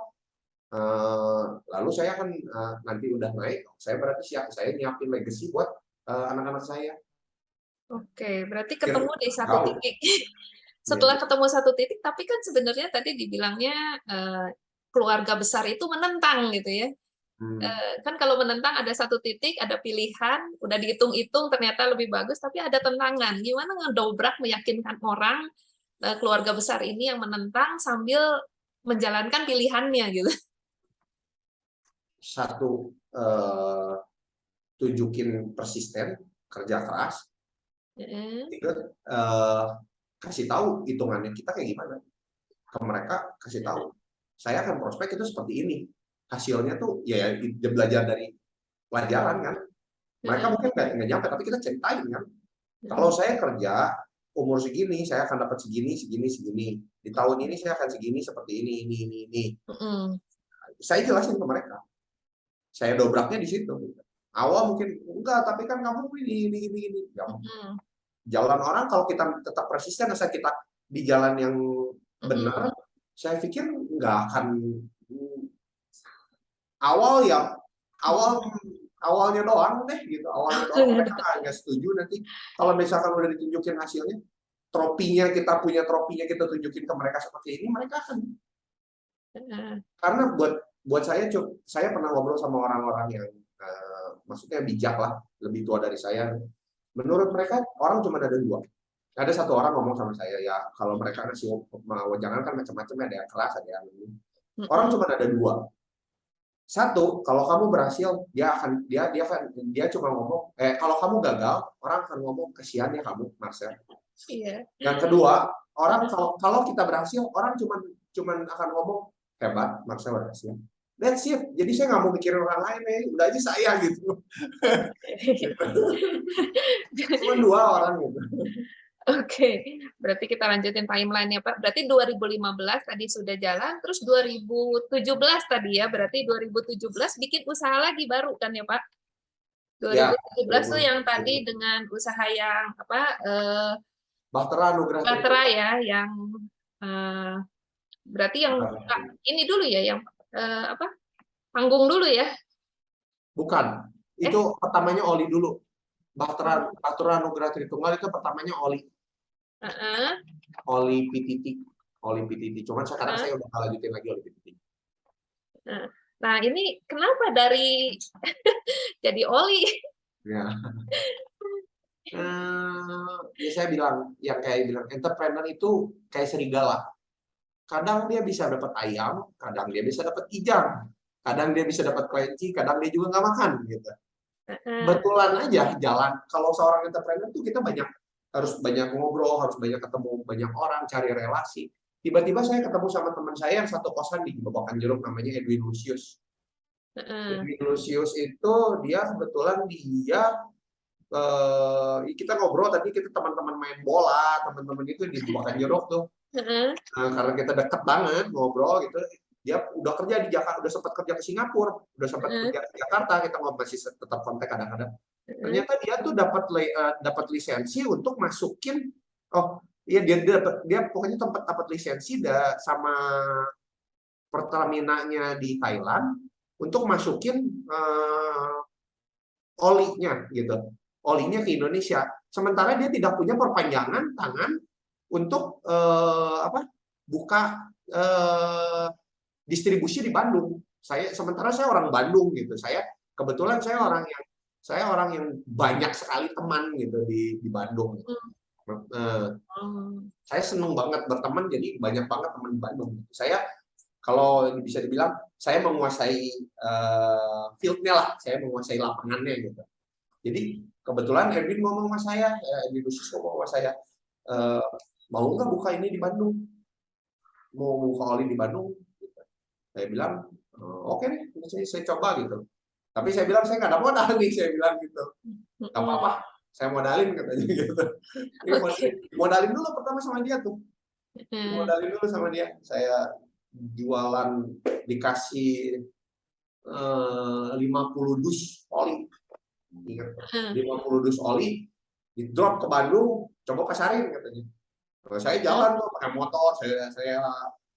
B: lalu saya akan nanti udah naik, saya berarti siap, saya nyiapin legacy buat anak-anak saya.
C: Oke, berarti ketemu di satu
B: Tahu.
C: titik. Setelah ketemu satu titik, tapi kan sebenarnya tadi dibilangnya keluarga besar itu menentang gitu ya. Kan kalau menentang ada satu titik, ada pilihan, udah dihitung-hitung ternyata lebih bagus, tapi ada tentangan. Gimana ngedobrak meyakinkan orang keluarga besar ini yang menentang sambil menjalankan pilihannya gitu.
B: Satu, tunjukin persisten, kerja keras. Tiga, kasih tahu hitungannya kita kayak gimana. Ke mereka kasih tahu, saya akan prospek itu seperti ini. Hasilnya tuh ya belajar dari pelajaran kan. Mereka mungkin nggak nyampe, tapi kita ceritain kan. Kalau saya kerja umur segini, saya akan dapat segini. Di tahun ini saya akan segini, seperti ini. Saya jelasin ke mereka. Saya dobraknya di situ. Awal mungkin enggak, tapi kan kamu ini. Jalan orang kalau kita tetap persisten, asal kita di jalan yang benar, saya pikir nggak akan awalnya doang deh gitu. Awalnya doang mereka nggak setuju, nanti kalau misalkan udah ditunjukin hasilnya, kita punya tropinya kita tunjukin ke mereka seperti ini, mereka akan. Karena buat saya pernah ngobrol sama orang-orang yang maksudnya bijak lah, lebih tua dari saya. Menurut mereka orang cuma ada dua. Ada satu orang ngomong sama saya, ya kalau mereka ngasih jangan kan macam-macam, ada yang keras, ada yang ini. Orang cuma ada dua. Satu, kalau kamu berhasil, dia cuma ngomong, kalau kamu gagal, orang akan ngomong kasihan ya kamu, Marcel.
C: Iya.
B: Yang kedua, orang kalau kita berhasil, orang cuma akan ngomong hebat, Marcel berhasil. That's it. Jadi saya nggak mau mikirin orang lain, udah aja saya gitu. Cuma dua orang gitu.
C: Oke, berarti kita lanjutin timeline-nya, Pak. Berarti 2015 tadi sudah jalan, terus 2017 tadi ya, berarti 2017 bikin usaha lagi baru kan ya, Pak? 2017 tuh yang tadi dengan usaha yang apa?
B: Bahtera Anugrah.
C: Bahtera ya, yang berarti yang ini dulu ya, yang apa? Panggung dulu ya?
B: Bukan, itu pertamanya oli dulu. Bahtera Anugrah Tritunggal itu pertamanya oli. Oli PTT. Cuman sekarang saya udah lanjutin lagi oli PTT.
C: Nah, ini kenapa dari jadi oli?
B: Ya. Ya saya bilang, entrepreneur itu kayak serigala. Kadang dia bisa dapat ayam, kadang dia bisa dapat kijang. Kadang dia bisa dapat kelinci, kadang dia juga nggak makan gitu.
C: Heeh.
B: Kebetulan aja jalan. Kalau seorang entrepreneur tuh kita harus banyak ngobrol, harus banyak ketemu banyak orang, cari relasi. Tiba-tiba saya ketemu sama teman saya yang satu kosan di Babakan Jeruk, namanya Edwin Lucius.
C: Heeh.
B: Edwin Lucius itu dia kebetulan kita ngobrol tadi, kita teman-teman main bola, teman-teman itu di Babakan Jeruk tuh.
C: Heeh.
B: Karena kita deket banget ngobrol gitu, dia udah kerja di Jakarta, udah sempat kerja ke Singapura, udah sempat
C: Heeh.
B: kerja ke Jakarta, kita masih tetap kontak kadang-kadang.
C: Heeh.
B: Ternyata dia tuh dapat lisensi untuk masukin, oh iya dia pokoknya dapat lisensi sama Pertamina-nya di Thailand untuk masukin olinya gitu, olinya ke Indonesia. Sementara dia tidak punya perpanjangan tangan untuk buka distribusi di Bandung. Sementara saya orang Bandung gitu. Kebetulan saya orang yang banyak sekali teman gitu di Bandung. Saya seneng banget berteman, jadi banyak banget teman di Bandung. Saya kalau bisa dibilang saya menguasai field-nya lah, saya menguasai lapangannya gitu. Jadi kebetulan Erwin ngomong sama saya, Erwin khusus ngomong sama saya, mau nggak buka ini di Bandung? Mau buka oli di Bandung? Saya bilang, oke deh, saya coba gitu. Tapi saya bilang saya nggak ada modal nih, saya bilang gitu. Nggak apa-apa, saya modalin katanya gitu. Modalin dulu pertama sama dia tuh. Modalin dulu sama dia. Saya jualan dikasih 50 dus oli. Ingat, 50 dus oli di drop ke Bandung, coba pasarin katanya. Saya jalan tuh pakai motor, saya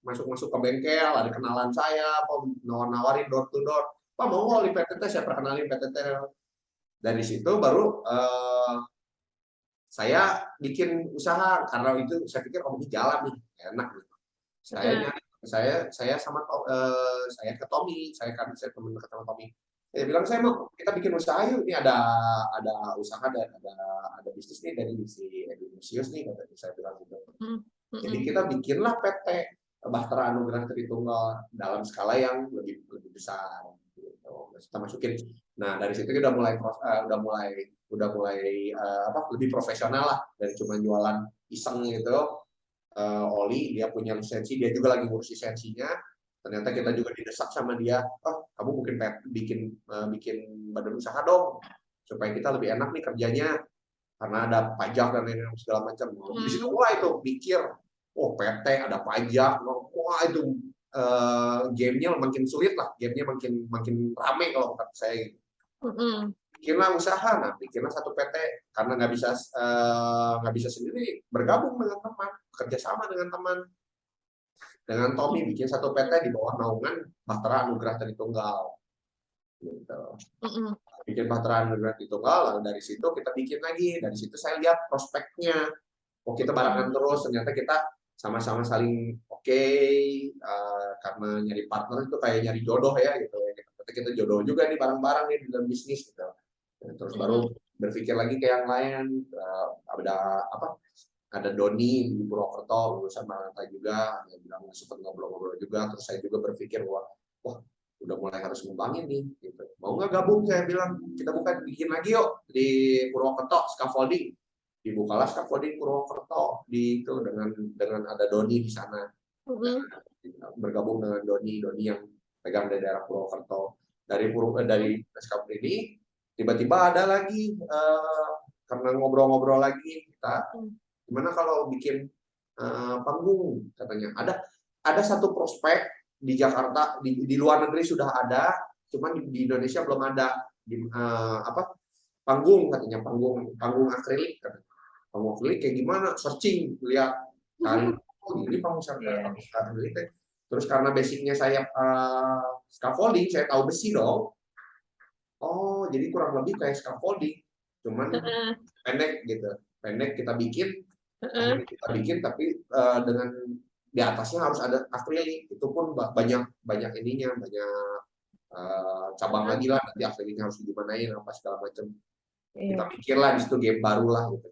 B: masuk ke bengkel, ada kenalan saya, nawarin door to door, Pak mau nggak oli PTT, saya perkenalin PTT. Dari situ baru saya bikin usaha, karena itu saya pikir ini jalan nih, enak gitu. Saya sama saya ke Tommy, saya teman dekat sama Tommy. Saya bilang kita bikin usaha yuk, ini ada usaha dan ada bisnis nih dari si Edwinsius nih, katanya saya bilang gitu. Jadi kita bikinlah PT Bahtera Anugerah Tritunggal dalam skala yang lebih besar. Gitu. Kita masukin. Nah dari situ kita udah mulai lebih profesional lah, dari cuma jualan iseng gitu. Oli dia punya lisensi, dia juga lagi ngurus lisensinya. Ternyata kita juga didesak sama dia, kamu mungkin bikin badan usaha dong, supaya kita lebih enak nih kerjanya, karena ada pajak dan lain-lain segala macam. Di situ mulai tuh mikir, PT ada pajak, wah itu gamenya makin sulit lah, gamenya makin rame kalau kata saya. Bikinlah usaha, bikinlah satu PT, karena nggak bisa sendiri, bergabung dengan teman, kerjasama dengan teman. Dengan Tommy bikin satu PT di bawah naungan Bahtera Anugerah Tritunggal. Gitu. Bikin Bahtera Anugerah Tritunggal, lalu dari situ kita bikin lagi. Dari situ saya lihat prospeknya. Kita barengan terus, ternyata kita sama-sama saling karena nyari partner itu kayak nyari jodoh ya gitu. Kita jodoh juga nih bareng-bareng nih di dalam bisnis gitu. Terus baru berpikir lagi ke yang lain, ada Doni di Purwokerto, lulusan Maranatha juga, dia bilang sempat ngobrol-ngobrol juga. Terus saya juga berpikir wah udah mulai harus ngembangin nih gitu. Mau nggak gabung, saya bilang kita bikin lagi yuk di Purwokerto scaffolding. Dibukalah scaffolding Purwokerto itu dengan ada Doni di sana. Bergabung dengan Doni yang pegang dari daerah Purwokerto. Dari scaffolding ini tiba-tiba ada lagi karena ngobrol-ngobrol lagi kita, gimana kalau bikin panggung, katanya. Ada satu prospek di Jakarta, di luar negeri sudah ada, cuman di Indonesia belum ada. Panggung, katanya, panggung akrilik, katanya. Panggung akrilik kayak gimana? Searching, lihat kali, ini panggung akrilik. Terus karena basicnya saya scaffolding, saya tahu besi dong. Jadi kurang lebih kayak scaffolding, cuman pendek gitu. Pendek kita bikin, tapi dengan di atasnya harus ada akrilik. Itu pun banyak ininya, banyak cabang lagi lah. Nanti akriliknya harus digimanain apa segala macam. Kita pikirlah di situ game baru lah gitu.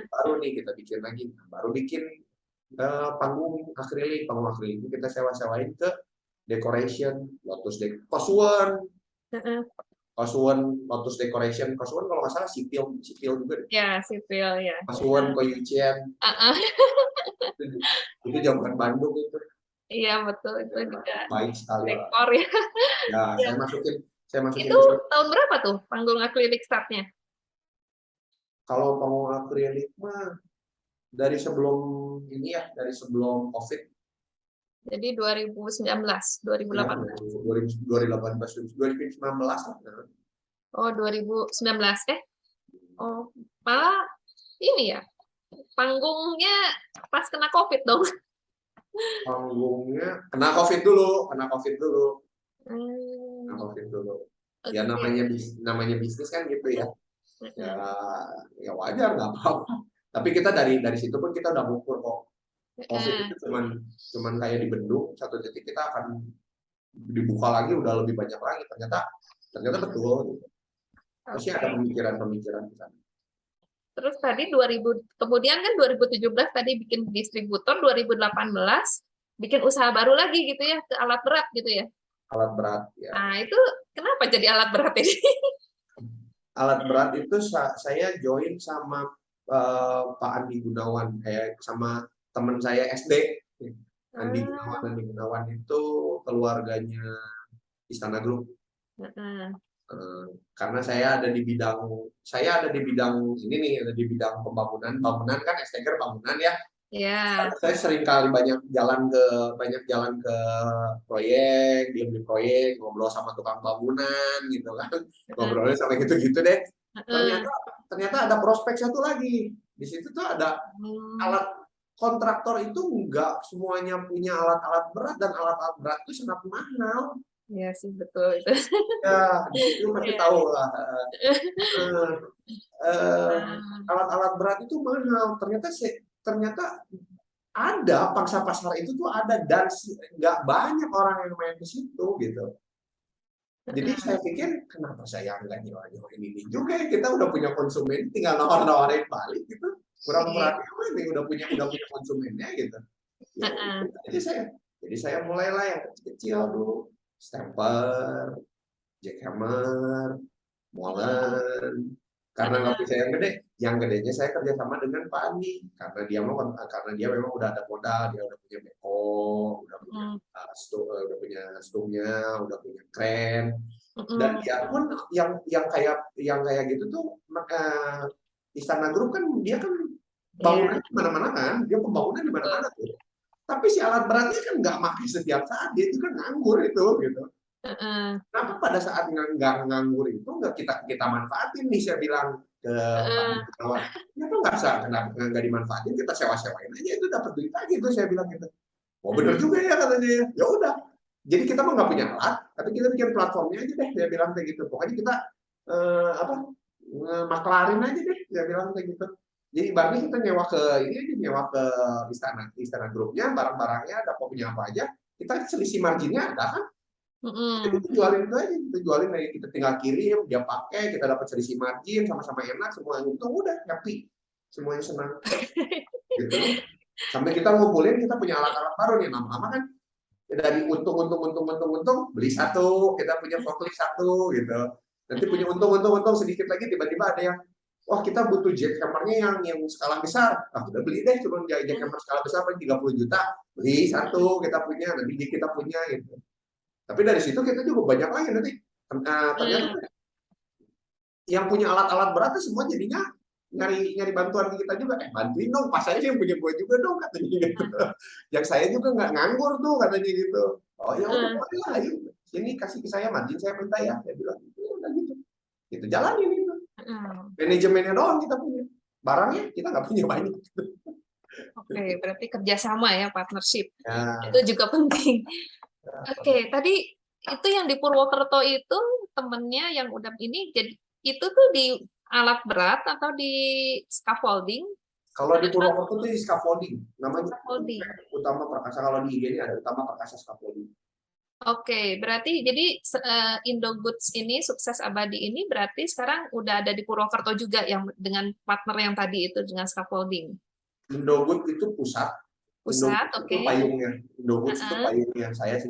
B: Baru nih kita bikin lagi. Baru bikin panggung akrilik itu kita sewa-sewain ke Decoration, Lotus
C: Heeh.
B: Lotus Decoration, Kosuwon kalau nggak salah sipil juga deh.
C: Ya, sipil ya.
B: Kosuwon, Koyuchen,
C: Heeh.
B: itu jamuan Bandung itu.
C: Iya, betul. Itu juga
B: Baik sekali.
C: dekor ya.
B: Ya,
C: Ya.
B: saya masukin
C: Itu
B: ke situ.
C: tahun berapa tuh panggung akrilik startnya?
B: Kalau panggung akrilik mah dari sebelum ini ya, dari sebelum COVID.
C: Jadi 2019, 2018.
B: 2019 lah.
C: Oh, 2019. Oh, malah ini ya. Panggungnya pas kena COVID dong.
B: Panggungnya kena COVID dulu. Kena COVID dulu. Ya namanya bisnis kan gitu ya. Ya wajar nggak apa-apa. Tapi kita dari situ pun kita udah mengukur kok. COVID itu cuman kayak dibendung, satu titik kita akan dibuka lagi udah lebih banyak lagi. Ternyata betul. Pasti ada pemikiran di sana.
C: Terus tadi kemudian kan 2017 tadi bikin distributor, 2018 bikin usaha baru lagi gitu ya, ke alat berat gitu ya.
B: Alat berat ya.
C: Nah, itu kenapa jadi alat berat ini?
B: Alat berat itu saya join sama Pak Andi Gunawan, sama teman saya SD. Andi Gunawan itu keluarganya Istana Group. Karena saya ada di bidang ini nih, ada di bidang bangunan kan, Esteger bangunan ya.
C: Iya.
B: Saya sering kali banyak jalan ke proyek, di proyek, ngobrol sama tukang bangunan gitu kan, ngobrolnya sampai gitu-gitu deh. Ternyata ada prospek satu lagi di situ tuh, ada alat kontraktor itu nggak semuanya punya alat-alat berat, dan alat-alat berat itu sangat mahal.
C: Iya sih, betul itu.
B: Ya, di situ pasti tahu lah. Alat-alat berat itu mahal. Ternyata ada pangsa pasar itu tuh ada, dan nggak banyak orang yang main ke situ gitu. Jadi saya pikir kenapa saya nggak nyewa-nyewain ini juga ya, kita udah punya konsumen, tinggal nawarin balik gitu. Kurang-kurangnya ini udah punya konsumennya gitu. Ya, jadi saya mulailah yang kecil dulu. Stempler, jackhammer, molen. Karena nggak bisa yang gedenya saya kerjasama dengan Pak Andi. Karena dia memang udah ada modal, dia udah punya beko, udah punya stumnya, udah punya kren. Dan dia pun yang kayak gitu tuh, Istana Group kan dia kan bangunan di mana-mana kan, dia pembangunan di mana-mana tuh. Tapi si alat beratnya kan nggak pakai setiap saat, dia itu kan nganggur itu gitu. Kenapa pada saat nggak nganggur itu nggak kita manfaatin nih, saya bilang ke Pak Gunawan. Kenapa nggak dimanfaatin, kita sewa-sewain aja, itu dapat duit lagi tuh, saya bilang gitu. Oh bener juga ya katanya ya. Ya udah. Jadi kita mah nggak punya alat, tapi kita bikin platformnya aja deh, dia bilang kayak gitu. Pokoknya kita maklarin aja deh, dia bilang kayak gitu. Jadi ibaratnya kita nyewa ke Istana Grupnya, barang-barangnya ada, punya apa aja, kita selisih marginnya ada kan. Jadi kita jualin itu aja, kita tinggal kirim, dia pakai, kita dapat selisih margin, sama-sama enak, semua untung, udah happy, semuanya senang. Gitu. Sampai kita ngumpulin, kita punya alat-alat baru nih, lama-lama kan dari untung, beli satu, kita punya forklift satu gitu. Nanti punya untung sedikit lagi, tiba-tiba ada yang, wah kita butuh jackhammernya yang skala besar. Nah, udah beli deh, cuma jackhammer skala besar paling 30 juta, beli satu, kita punya, nanti kita punya gitu. Tapi dari situ kita juga banyak lagi nanti. Ternyata yang punya alat-alat berat itu semua jadinya nyari bantuan kita juga. Bantuin dong, pas aja yang punya gue juga dong, katanya gitu. Yang saya juga nggak nganggur tuh, katanya gitu. Oh ya udah, boleh lah, ayo sini kasih ke saya margin, saya minta ya. Saya bilang gitu, udah gitu. Itu jalanin itu. Manajemennya doang kita punya. Barangnya kita nggak punya banyak.
C: Oke, berarti kerjasama ya, partnership. Itu juga penting. Oke, tadi itu yang di Purwokerto itu temennya yang udah ini, jadi itu tuh di alat berat atau di scaffolding?
B: Kalau di Purwokerto itu di scaffolding, namanya
C: Scaffolding.
B: Utama Perkasa. Kalau di IG-nya ada Utama Perkasa Scaffolding.
C: Oke, berarti jadi Indo Goods ini, Sukses Abadi ini berarti sekarang udah ada di Purwokerto juga yang dengan partner yang tadi itu dengan scaffolding.
B: Indo Goods itu pusat,
C: Pusat,
B: Indofood itu
C: oke.
B: payungnya, Indofood itu
C: Heeh.
B: payungnya. Saya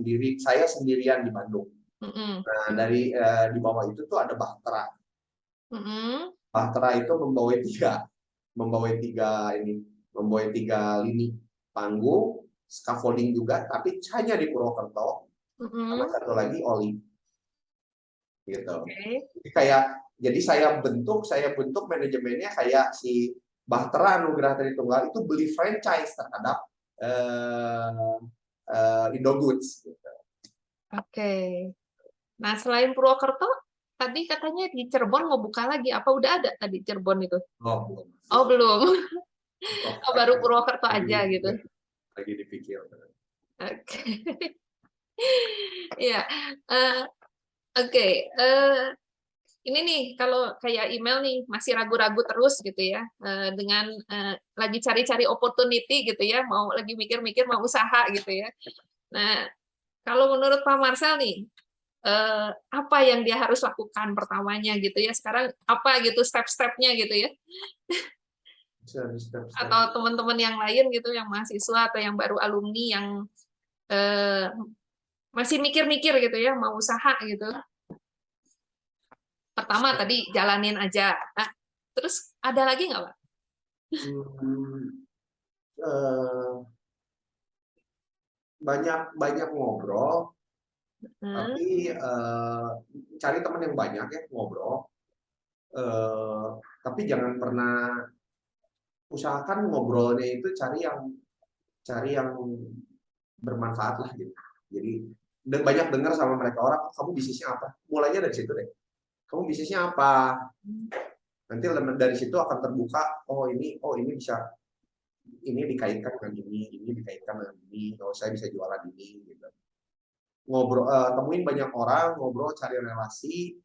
B: sendirian di Bandung.
C: Mm-mm.
B: Nah, di bawah itu tuh ada Bahtera.
C: Mm-mm.
B: Bahtera itu membawa tiga lini panggung, scaffolding juga, tapi hanya di Purwokerto, sama
C: Mm-mm.
B: satu lagi oli, gitu.
C: Oke.
B: Jadi saya bentuk manajemennya kayak si Bahtera Anugrah Tritunggal itu beli franchise terhadap Indogoods. Gitu.
C: Oke. Nah, selain Purwokerto, tadi katanya di Cirebon mau buka lagi. Apa udah ada tadi Cirebon itu?
B: Oh, belum.
C: Oh, belum. Oh,
B: Prospek
C: baru Purwokerto aja gitu.
B: lagi dipikir.
C: Oke. Ya. eh, Oke. Ini nih, kalau kayak email nih, masih ragu-ragu terus gitu ya. Dengan lagi cari-cari opportunity gitu ya. Lagi mikir-mikir mau usaha gitu ya. Nah, kalau menurut Pak Marcel nih, apa yang dia harus lakukan pertamanya gitu ya, sekarang apa gitu step-stepnya gitu ya, atau teman-teman yang lain gitu yang mahasiswa atau yang baru alumni yang eh, masih mikir-mikir gitu ya mau usaha gitu. Pertama tadi jalanin aja. Nah, terus ada lagi nggak, Pak?
B: Banyak ngobrol,
C: Hmm.
B: tapi cari teman yang banyak ya ngobrol. Tapi jangan pernah usahakan ngobrolnya itu cari yang bermanfaat lah gitu. Jadi banyak dengar sama mereka orang, kamu bisnisnya apa? Mulainya dari situ deh. Kamu bisnisnya apa? Nanti dari situ akan terbuka, oh ini bisa, ini dikaitkan dengan ini dikaitkan dengan ini, oh saya bisa jualan ini gitu. Ngobrol, temuin banyak orang, ngobrol, cari relasi,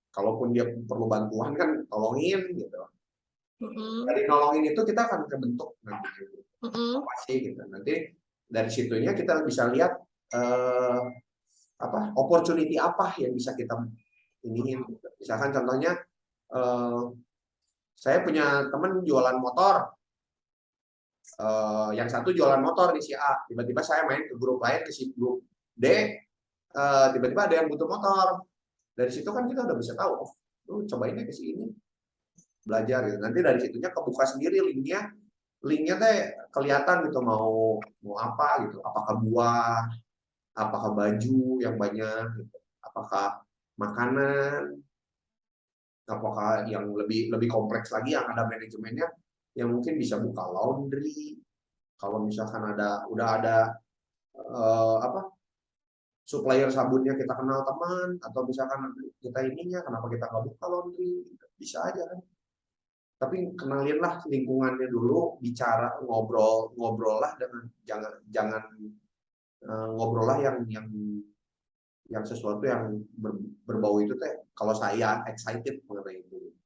B: kalaupun dia perlu bantuan kan tolongin gitu. Dari nolongin itu kita akan kebentuk nanti apa sih gitu. Nanti dari situnya kita bisa lihat opportunity apa yang bisa kita iniin. Misalkan contohnya saya punya teman jualan motor, yang satu jualan motor di si A, tiba-tiba saya main ke grup lain, ke si grup D, tiba-tiba ada yang butuh motor. Dari situ kan kita udah bisa tahu, oh lu cobain ke si ini, belajar gitu. Nanti dari situnya kebuka sendiri linknya teh kelihatan gitu, mau apa gitu, apakah buah, apakah baju yang banyak gitu, apakah makanan, apakah yang lebih kompleks lagi yang ada manajemennya, yang mungkin bisa buka laundry. Kalau misalkan udah ada supplier sabunnya kita kenal teman, atau misalkan kita kenapa kita nggak buka laundry, bisa aja kan. Tapi kenalinlah lingkungannya dulu, bicara, ngobrol lah, dengan jangan ngobrol lah yang sesuatu yang berbau itu teh. Kalau saya excited mengenai itu,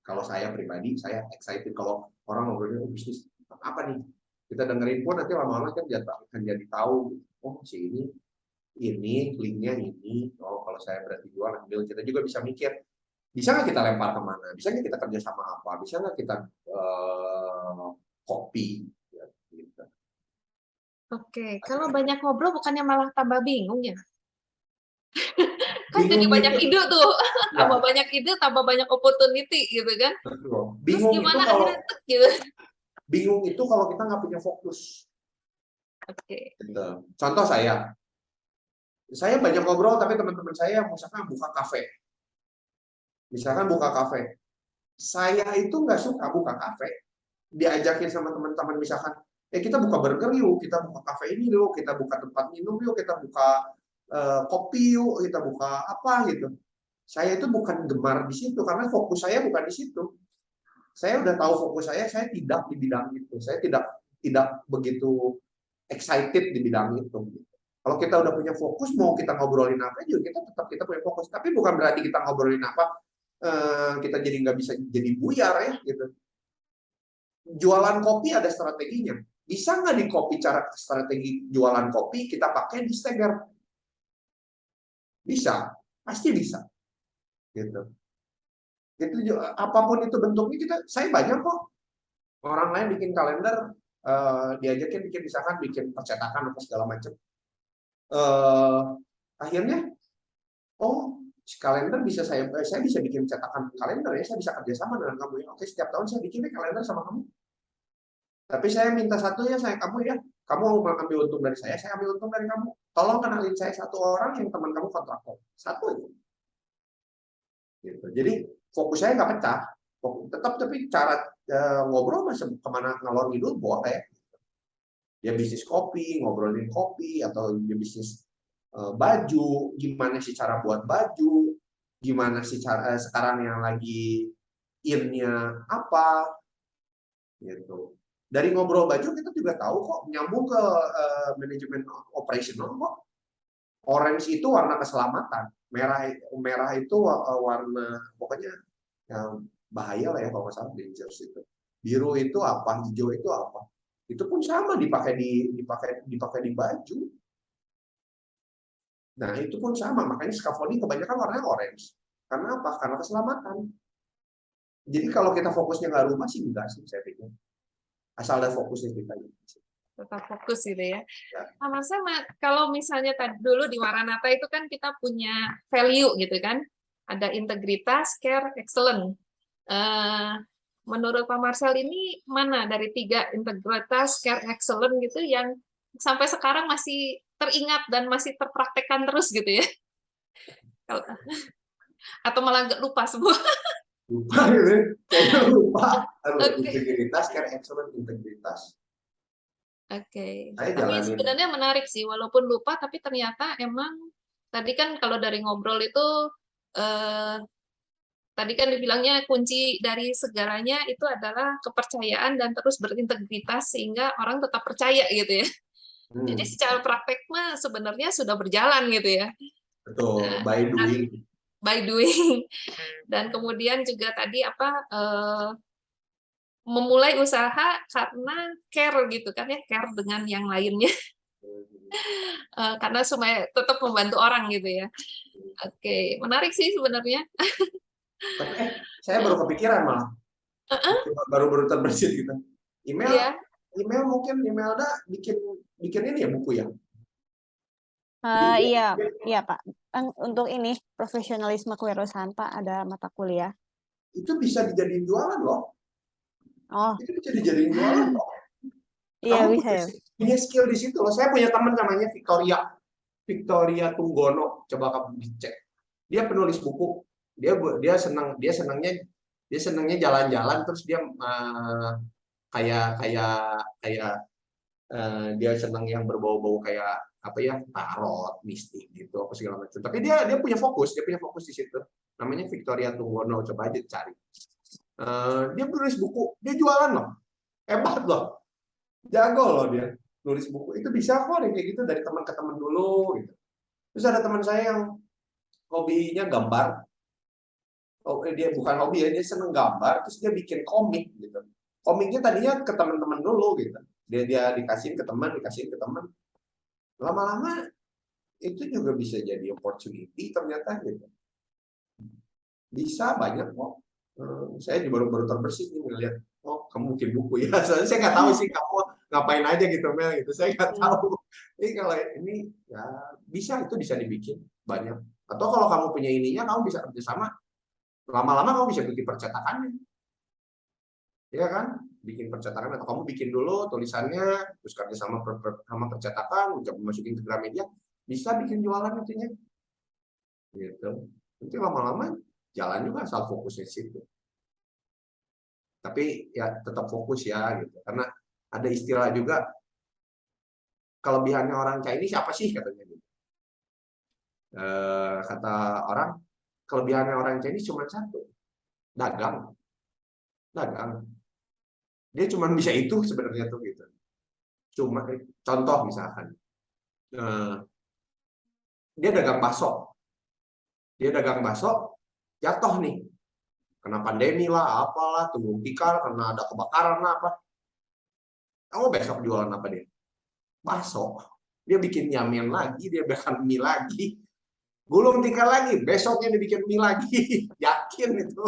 B: kalau saya pribadi saya excited kalau orang ngobrolnya bisnis apa nih, kita dengerin pun nanti lama-lama kan akan jadi tahu, oh si ini linknya ini, oh kalau saya berarti jual, ambil. Kita juga bisa mikir, bisa nggak kita lempar kemana, bisa nggak kita kerja sama apa, bisa nggak kita copy ya, gitu.
C: Oke, kalau banyak ngobrol bukannya malah tambah bingung ya? Kan jadi
B: Bingung
C: banyak
B: itu
C: ide tuh,
B: ya,
C: tambah banyak ide, tambah banyak opportunity gitu kan?
B: betul.
C: Terus
B: Bingung itu
C: gimana akhirnya tek gitu?
B: kalau kita nggak punya fokus.
C: Oke.
B: Gitu. Contoh saya banyak ngobrol, tapi teman-teman saya misalkan buka kafe. Saya itu nggak suka buka kafe, diajakin sama teman-teman misalkan, kita buka burger yuk, kita buka kafe ini yuk, kita buka tempat minum yuk, kita buka kopi yuk, kita buka apa gitu. Saya itu bukan gemar di situ, karena fokus saya bukan di situ. Saya udah tahu fokus saya tidak di bidang itu. Saya tidak begitu excited di bidang itu. Kalau kita udah punya fokus, mau kita ngobrolin apa juga, kita punya fokus. Tapi bukan berarti kita ngobrolin apa, kita jadi nggak bisa jadi buyar ya gitu. Jualan kopi ada strateginya. Bisa nggak di copy cara strategi jualan kopi kita pakai di Stagger? Bisa, pasti bisa. Gitu. Itu apapun itu bentuknya, saya banyak kok. Orang lain bikin kalender diajakin bikin misalkan bikin percetakan apa segala macam. Akhirnya, oh kalender bisa saya bisa bikin cetakan kalender ya, saya bisa kerjasama dengan kamu ya. Oke, setiap tahun saya bikin kalender sama kamu. Tapi saya minta satu ya, kamu ya. Kamu mau ambil untung dari saya ambil untung dari kamu. Tolong kenalin saya satu orang yang teman kamu kontraktor. Satu aja. Gitu. Jadi fokus saya nggak pecah. Tetap tapi cara ngobrol masih kemana ngalor ngidul boleh. Dia bisnis kopi, ngobrolin kopi, atau dia bisnis baju, gimana sih cara buat baju, gimana sih cara sekarang yang lagi in-nya apa, gitu. Dari ngobrol baju kita juga tahu kok, nyambung ke manajemen operasional kok. Orange itu warna keselamatan, merah itu warna pokoknya yang bahaya lah ya kalau nggak salah, dangerous itu. Biru itu apa, hijau itu apa. Itu pun sama dipakai di baju. Nah, itu pun sama, makanya scaffolding kebanyakan warnanya orange. Karena apa? Karena keselamatan. Jadi kalau kita fokusnya nggak rumah sih enggak sih, saya pikir. Asal ada fokusnya kita.
C: Tetap fokus gitu ya.
B: Ya.
C: Sama-sama, kalau misalnya dulu di Maranatha itu kan kita punya value gitu kan. Ada integritas, care, excellent. Menurut Pak Marcel ini mana dari 3 integritas, care, excellent gitu yang sampai sekarang masih teringat dan masih terpraktekkan terus gitu ya? Atau malah lupa semua?
B: Lupa gitu, kayaknya lupa.
C: Okay.
B: Integritas, care, excellent, integritas.
C: Oke.
B: Saya
C: Tapi
B: jalanin.
C: sebenarnya menarik sih, walaupun lupa, tapi ternyata emang tadi kan kalau dari ngobrol itu tadi kan dibilangnya kunci dari segalanya itu adalah kepercayaan dan terus berintegritas sehingga orang tetap percaya gitu ya. Jadi secara praktek mah sebenarnya sudah berjalan gitu ya.
B: Betul, by doing.
C: By doing. Dan kemudian juga tadi memulai usaha karena care gitu kan ya, care dengan yang lainnya. Karena supaya tetap membantu orang gitu ya. Oke, menarik sih sebenarnya.
B: Tapi saya baru kepikiran malah. Baru terbersit gitu. Email mungkin Imelda bikin ini ya, buku ya?
A: Iya Pak. Untuk ini profesionalisme kewirausahaan Pak, ada mata kuliah.
B: Itu bisa dijadiin jualan loh.
A: Oh.
B: Itu bisa dijadiin jualan loh.
A: Iya,
B: Kamu
A: bisa ya.
B: punya skill di situ loh. Saya punya teman namanya Victoria Tunggono. Coba kamu dicek. Dia penulis buku. Dia senangnya jalan-jalan, terus dia dia senang yang berbau-bau kayak apa ya, tarot, mistik gitu apa segala macam. Tapi dia punya fokus di situ. Namanya Victoria Tunggono, coba aja cari. Dia penulis buku, dia jualan loh. Hebat loh. Jago loh dia nulis buku. Itu bisa kok kayak gitu, dari teman ke teman dulu gitu. Terus ada teman saya yang hobinya gambar. Dia bukan hobi ya, dia seneng gambar, terus dia bikin komik gitu. Komiknya tadinya ke teman-teman dulu gitu. Dia dikasihin ke teman. Lama-lama itu juga bisa jadi opportunity ternyata gitu. Bisa banyak kok. Saya baru terbersit nih ngeliat, oh kamu bikin buku ya. Soalnya saya nggak tahu sih kamu ngapain aja gitu Mel gitu. Saya nggak tahu. Ini kalau ini ya itu bisa dibikin banyak. Atau kalau kamu punya ininya, kamu bisa kerjasama. Lama-lama kamu bisa bikin percetakannya. Iya kan? Bikin percetakan, atau kamu bikin dulu tulisannya, terus kerja sama percetakan, coba masukin ke Gramedia, bisa bikin jualan intinya. Gitu. Nanti lama-lama jalan juga, asal fokusnya situ. Tapi ya tetap fokus ya gitu. Karena ada istilah juga, kelebihannya orang Chinese siapa sih katanya gitu. Kata orang, kelebihannya orang Chinese cuma satu, dagang. Dia cuma bisa itu sebenarnya tuh gitu. Cuma contoh misalkan, dia dagang bakso, jatuh nih, kena pandemi lah, apalah, tumbung tikar, karena ada kebakaran apa. Kamu besok jualan apa dia? Bakso. Dia bikin nyamen lagi, dia bikin mie lagi, gulung tikar lagi, besoknya dia bikin mie lagi. Yakin itu.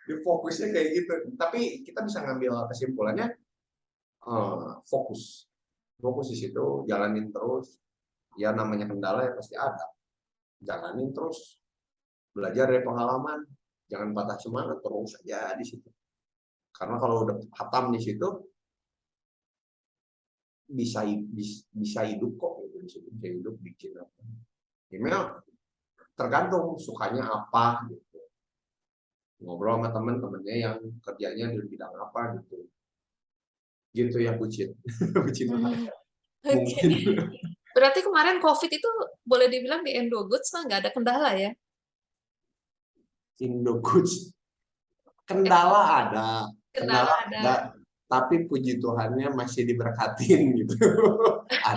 B: Di fokusnya kayak gitu. Tapi kita bisa ngambil kesimpulannya, fokus di situ, jalanin terus. Ya namanya kendala ya pasti ada, jalanin terus, belajar dari pengalaman, jangan patah semangat, terus aja di situ. Karena kalau udah hatam di situ bisa hidup kok gitu di situ, bisa hidup bikin apa. Email tergantung sukanya apa gitu. Ngobrol sama temen-temennya yang kerjanya di bidang apa gitu. Gitu ya bucin. Bucin banget.
C: Oke.
B: Mungkin
C: Berarti kemarin COVID itu boleh dibilang di Endogoods mah nggak ada kendala ya?
B: Indogoods kendala ada,
C: Kendala ada.
B: tapi puji Tuhannya masih diberkatin gitu.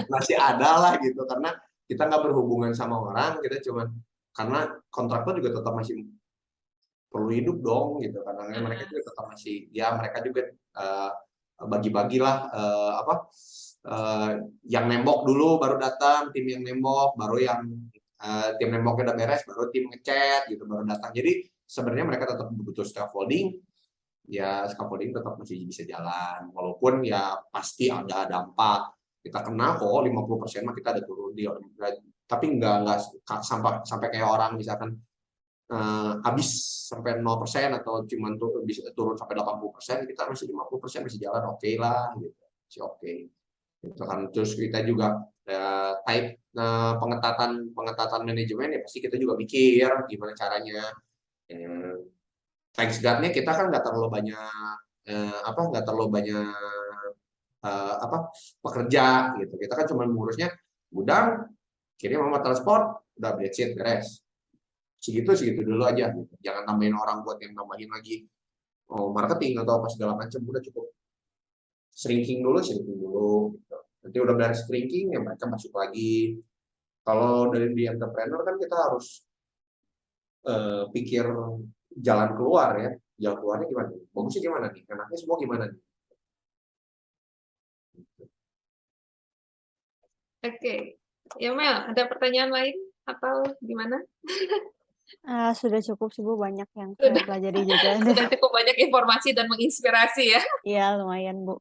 B: Masih ada lah gitu, karena kita nggak berhubungan sama orang, kita cuman karena kontraktor juga tetap masih perlu hidup dong gitu, karena mereka juga tetap masih ya mereka juga bagi-bagilah yang nembok dulu baru datang, tim yang nembok baru yang tim nemboknya udah beres baru tim ngechat gitu baru datang. Jadi sebenarnya mereka tetap butuh scaffolding, ya scaffolding tetap masih bisa jalan, walaupun ya pasti ada dampak. Kita kena kok 50% mah kita ada turun di, tapi nggak sampai kayak orang misalkan habis sampai 0% atau cuma bisa turun sampai 80%, kita masih 50% masih jalan, oke lah gitu, masih oke. Gitu kan. Terus kita juga pengetatan manajemen ya pasti kita juga mikir gimana caranya. Thanks God-nya kita kan nggak terlalu banyak pekerja gitu. Kita kan cuma ngurusnya gudang, kirim sama transport, udah beres beres. Segitu dulu aja gitu. Jangan tambahin orang buat yang nambahin lagi marketing atau apa segala macam, udah cukup shrinking dulu gitu. Nanti udah beres shrinking ya mereka masuk lagi. Kalau dari di entrepreneur kan kita harus pikir jalan keluar ya. Jalan keluarnya gimana? Bagusnya gimana nih? Enaknya semua gimana nih?
C: Oke. Ya Mel, ada pertanyaan lain atau gimana?
A: Sudah cukup sih Bu, banyak yang
C: Sudah.
A: saya pelajari juga.
C: Sudah cukup banyak informasi dan menginspirasi ya.
A: Iya, lumayan Bu.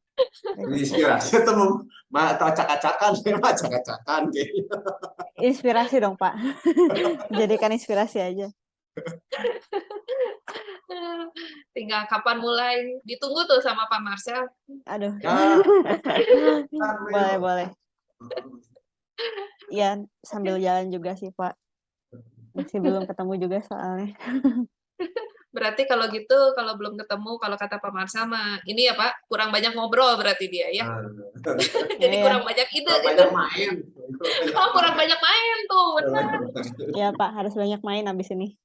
B: Inspirasi atau acak-acakan, acak-acakan kayaknya.
A: Inspirasi dong Pak. Jadikan inspirasi aja.
C: Tinggal kapan mulai, ditunggu tuh sama Pak Marcel.
A: Aduh.
B: Ya,
A: Boleh. Ya, sambil jalan juga sih Pak. Masih belum ketemu juga soalnya.
C: Berarti kalau gitu, kalau belum ketemu, kalau kata Pak Marcel mah, ini ya Pak, kurang banyak ngobrol berarti dia ya. Jadi
A: Iya.
C: kurang banyak ide.
B: Kurang banyak main.
C: Oh, kurang banyak main tuh, benar.
A: Ya Pak, harus banyak main abis ini.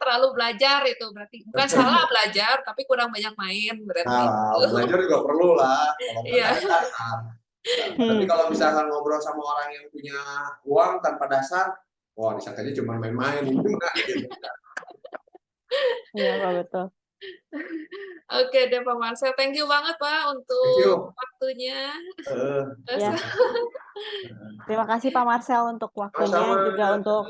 C: Terlalu belajar itu berarti. Bukan salah belajar, tapi kurang banyak main berarti.
B: Nah, belajar juga perlu lah.
C: Iya.
B: Tapi kalau misalkan ngobrol sama orang yang punya uang tanpa dasar, wah disangkanya cuma main-main.
A: Iya Pak, betul.
C: Oke deh Pak Marcel, thank you banget Pak untuk waktunya.
A: Ya. Terima kasih Pak Marcel untuk waktunya, juga untuk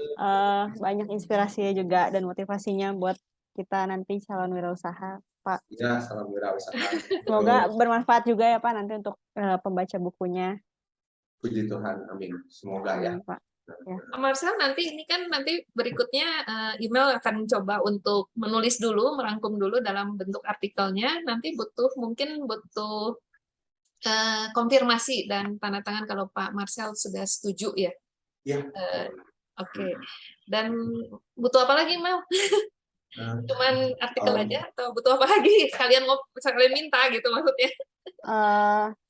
A: banyak inspirasinya juga dan motivasinya buat kita nanti calon wirausaha Pak.
B: Ya, salam wirausaha.
A: Semoga bermanfaat juga ya Pak nanti untuk pembaca bukunya.
B: Puji Tuhan, amin. Semoga ya.
A: Pak. Ya.
C: Pak Marcel, nanti berikutnya email akan coba untuk menulis dulu, merangkum dulu dalam bentuk artikelnya. Nanti mungkin butuh konfirmasi dan tanda tangan kalau Pak Marcel sudah setuju ya.
B: Ya.
C: Oke. Dan butuh apa lagi Mel? Cuman artikel aja atau butuh apa lagi? Kalian minta gitu maksudnya?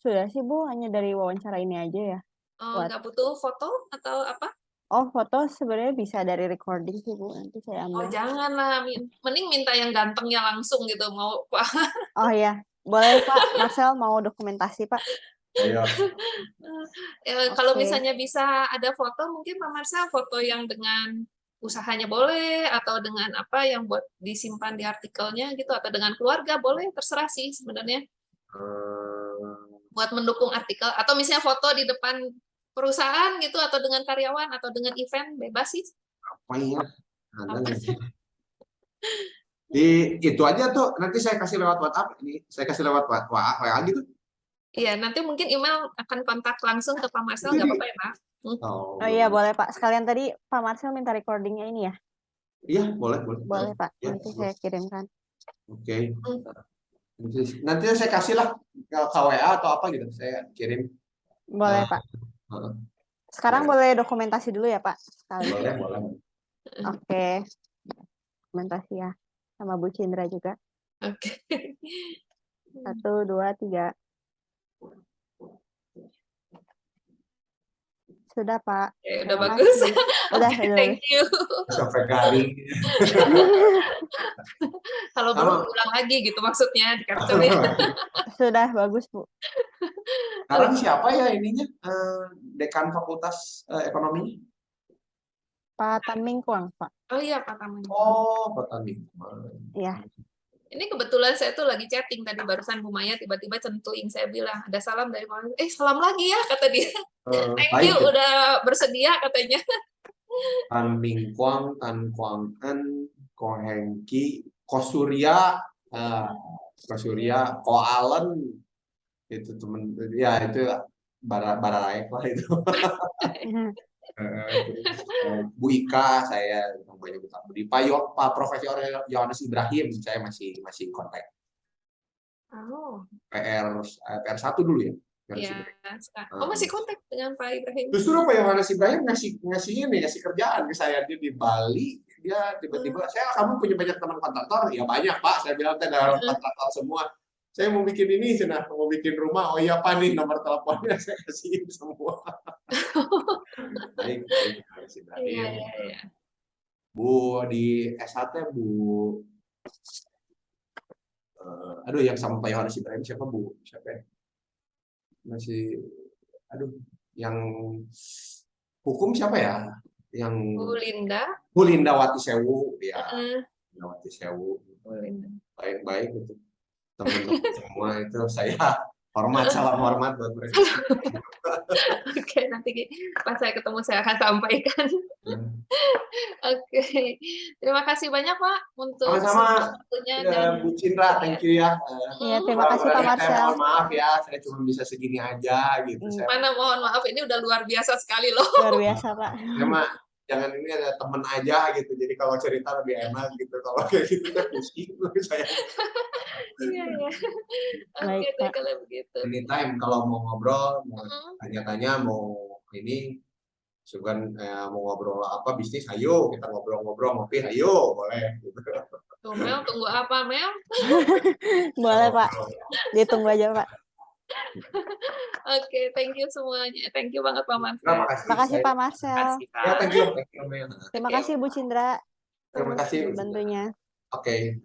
A: Sudah sih Bu, hanya dari wawancara ini aja ya.
C: Oh, nggak butuh foto atau apa?
A: Oh, foto sebenarnya bisa dari recording sih Bu, nanti saya ambil.
C: Oh, janganlah, mending minta yang gantengnya langsung gitu mau Pak.
A: Oh ya, boleh Pak Marcel mau dokumentasi Pak.
B: Ayo.
C: Kalau misalnya bisa ada foto, mungkin Pak Marcel foto yang dengan usahanya boleh, atau dengan apa yang buat disimpan di artikelnya gitu, atau dengan keluarga boleh, terserah sih sebenarnya. Buat mendukung artikel, atau misalnya foto di depan perusahaan gitu, atau dengan karyawan, atau dengan event, bebas sih.
B: Apa ya? Itu aja tuh, nanti saya kasih lewat WhatsApp, ini saya kasih lewat WA gitu.
C: Iya, nanti mungkin email akan kontak langsung ke Pak Marcel, nggak apa-apa ya, Pak?
B: Oh,
A: Oh iya, boleh Pak. Sekalian tadi Pak Marcel minta recordingnya ini ya?
B: Iya, boleh, boleh.
A: Boleh Pak,
B: Ya,
A: nanti saya kirimkan.
B: Oke.
C: Hmm.
B: Nanti saya kasih lah ke WA atau apa gitu, saya kirim.
A: Boleh
B: Nah,
A: Pak.
B: heeh.
A: Sekarang
B: Ya.
A: boleh dokumentasi dulu ya Pak? Sekali.
B: Boleh, boleh.
A: Oke. Dokumentasi ya. Sama Bu Cindra juga.
C: Oke.
A: 1, 2, 3. Sudah Pak.
C: Oke, udah
A: Terima
C: bagus.
A: kasih. Udah,
C: Oke,
A: udah.
C: thank you.
B: Sampai garing.
C: Kalau
B: Sama.
C: belum ulang lagi gitu maksudnya di capture ya.
A: Sudah bagus Bu.
B: Sekarang siapa ya ininya? Dekan Fakultas Ekonomi?
A: Pak Tan Ming Kuang Pak.
C: Oh iya, Pak Taman.
B: Oh, Petani.
A: Iya.
C: Ini kebetulan saya tuh lagi chatting tadi barusan Bu Maya tiba-tiba centuing, saya bilang ada salam dari Pak. Salam lagi ya kata dia. Thank
B: Baik
C: you
B: ya.
C: udah bersedia katanya.
B: Tan Ming Kuang, Tan Kuang En, Ko Heng Ki, Ko Surya, Ko Allen, itu temen, ya itu Bararaek lah itu. Bu Ika, saya banyak di Pak Profesor Yohanes Ibrahim, saya masih kontak.
C: Oh,
B: PR1 dulu ya.
C: ya. Oh, masih kontak dengan Pak Ibrahim.
B: Justru Pak Yohanes Ibrahim ngasih kerjaan ke saya. Dia di Bali, dia tiba-tiba, kamu punya banyak teman kontraktor? Ya banyak Pak, saya bilang dalam kontraktor semua. Saya mau bikin ini, mau bikin rumah. Oh iya Pak, nih nomor teleponnya saya kasihin semua. Baik, Yohanes Ibrahim.
C: Iya.
B: Bu di S1 Bu, aduh yang sama Pak Yohanes Ibrahim siapa Bu? Siapa ya? Masih, aduh, yang hukum siapa ya? Yang Bu Linda Wati Sewu, ya. Linda Wati Sewu. Baik-baik itu. Teman-teman semua itu saya salam hormat buat mereka.
C: Oke, nanti pas saya ketemu saya akan sampaikan. Oke, terima kasih banyak Pak untuk
B: waktunya dan Bu Cindra, thank you ya.
A: Iya, terima kasih Pak Marcel.
B: Saya mohon maaf ya, saya cuma bisa segini aja gitu.
C: Mana mohon maaf, ini udah luar biasa sekali loh.
A: Luar biasa Pak.
B: Memang jangan ini ada temen aja gitu, jadi kalau cerita lebih enak gitu, kalau kayak gitu kan pusing saya.
C: Iya. Oke deh kalau begitu.
B: Anytime kalau mau ngobrol, mau tanya-tanya, mau ini, sugan mau ngobrol apa bisnis, ayo kita ngobrol-ngobrol, ngopi, ayo boleh. Gitu.
C: Tuh, Mel, tunggu apa Mel?
A: Boleh Pak, ditunggu aja Pak.
C: Oke, thank you semuanya. Thank you banget Pak Marcel.
A: Terima kasih Pak Marcel.
B: Ya, thank you Mel.
A: Terima kasih Bu Cindra.
B: Terima kasih
A: bantunya.
B: Oke.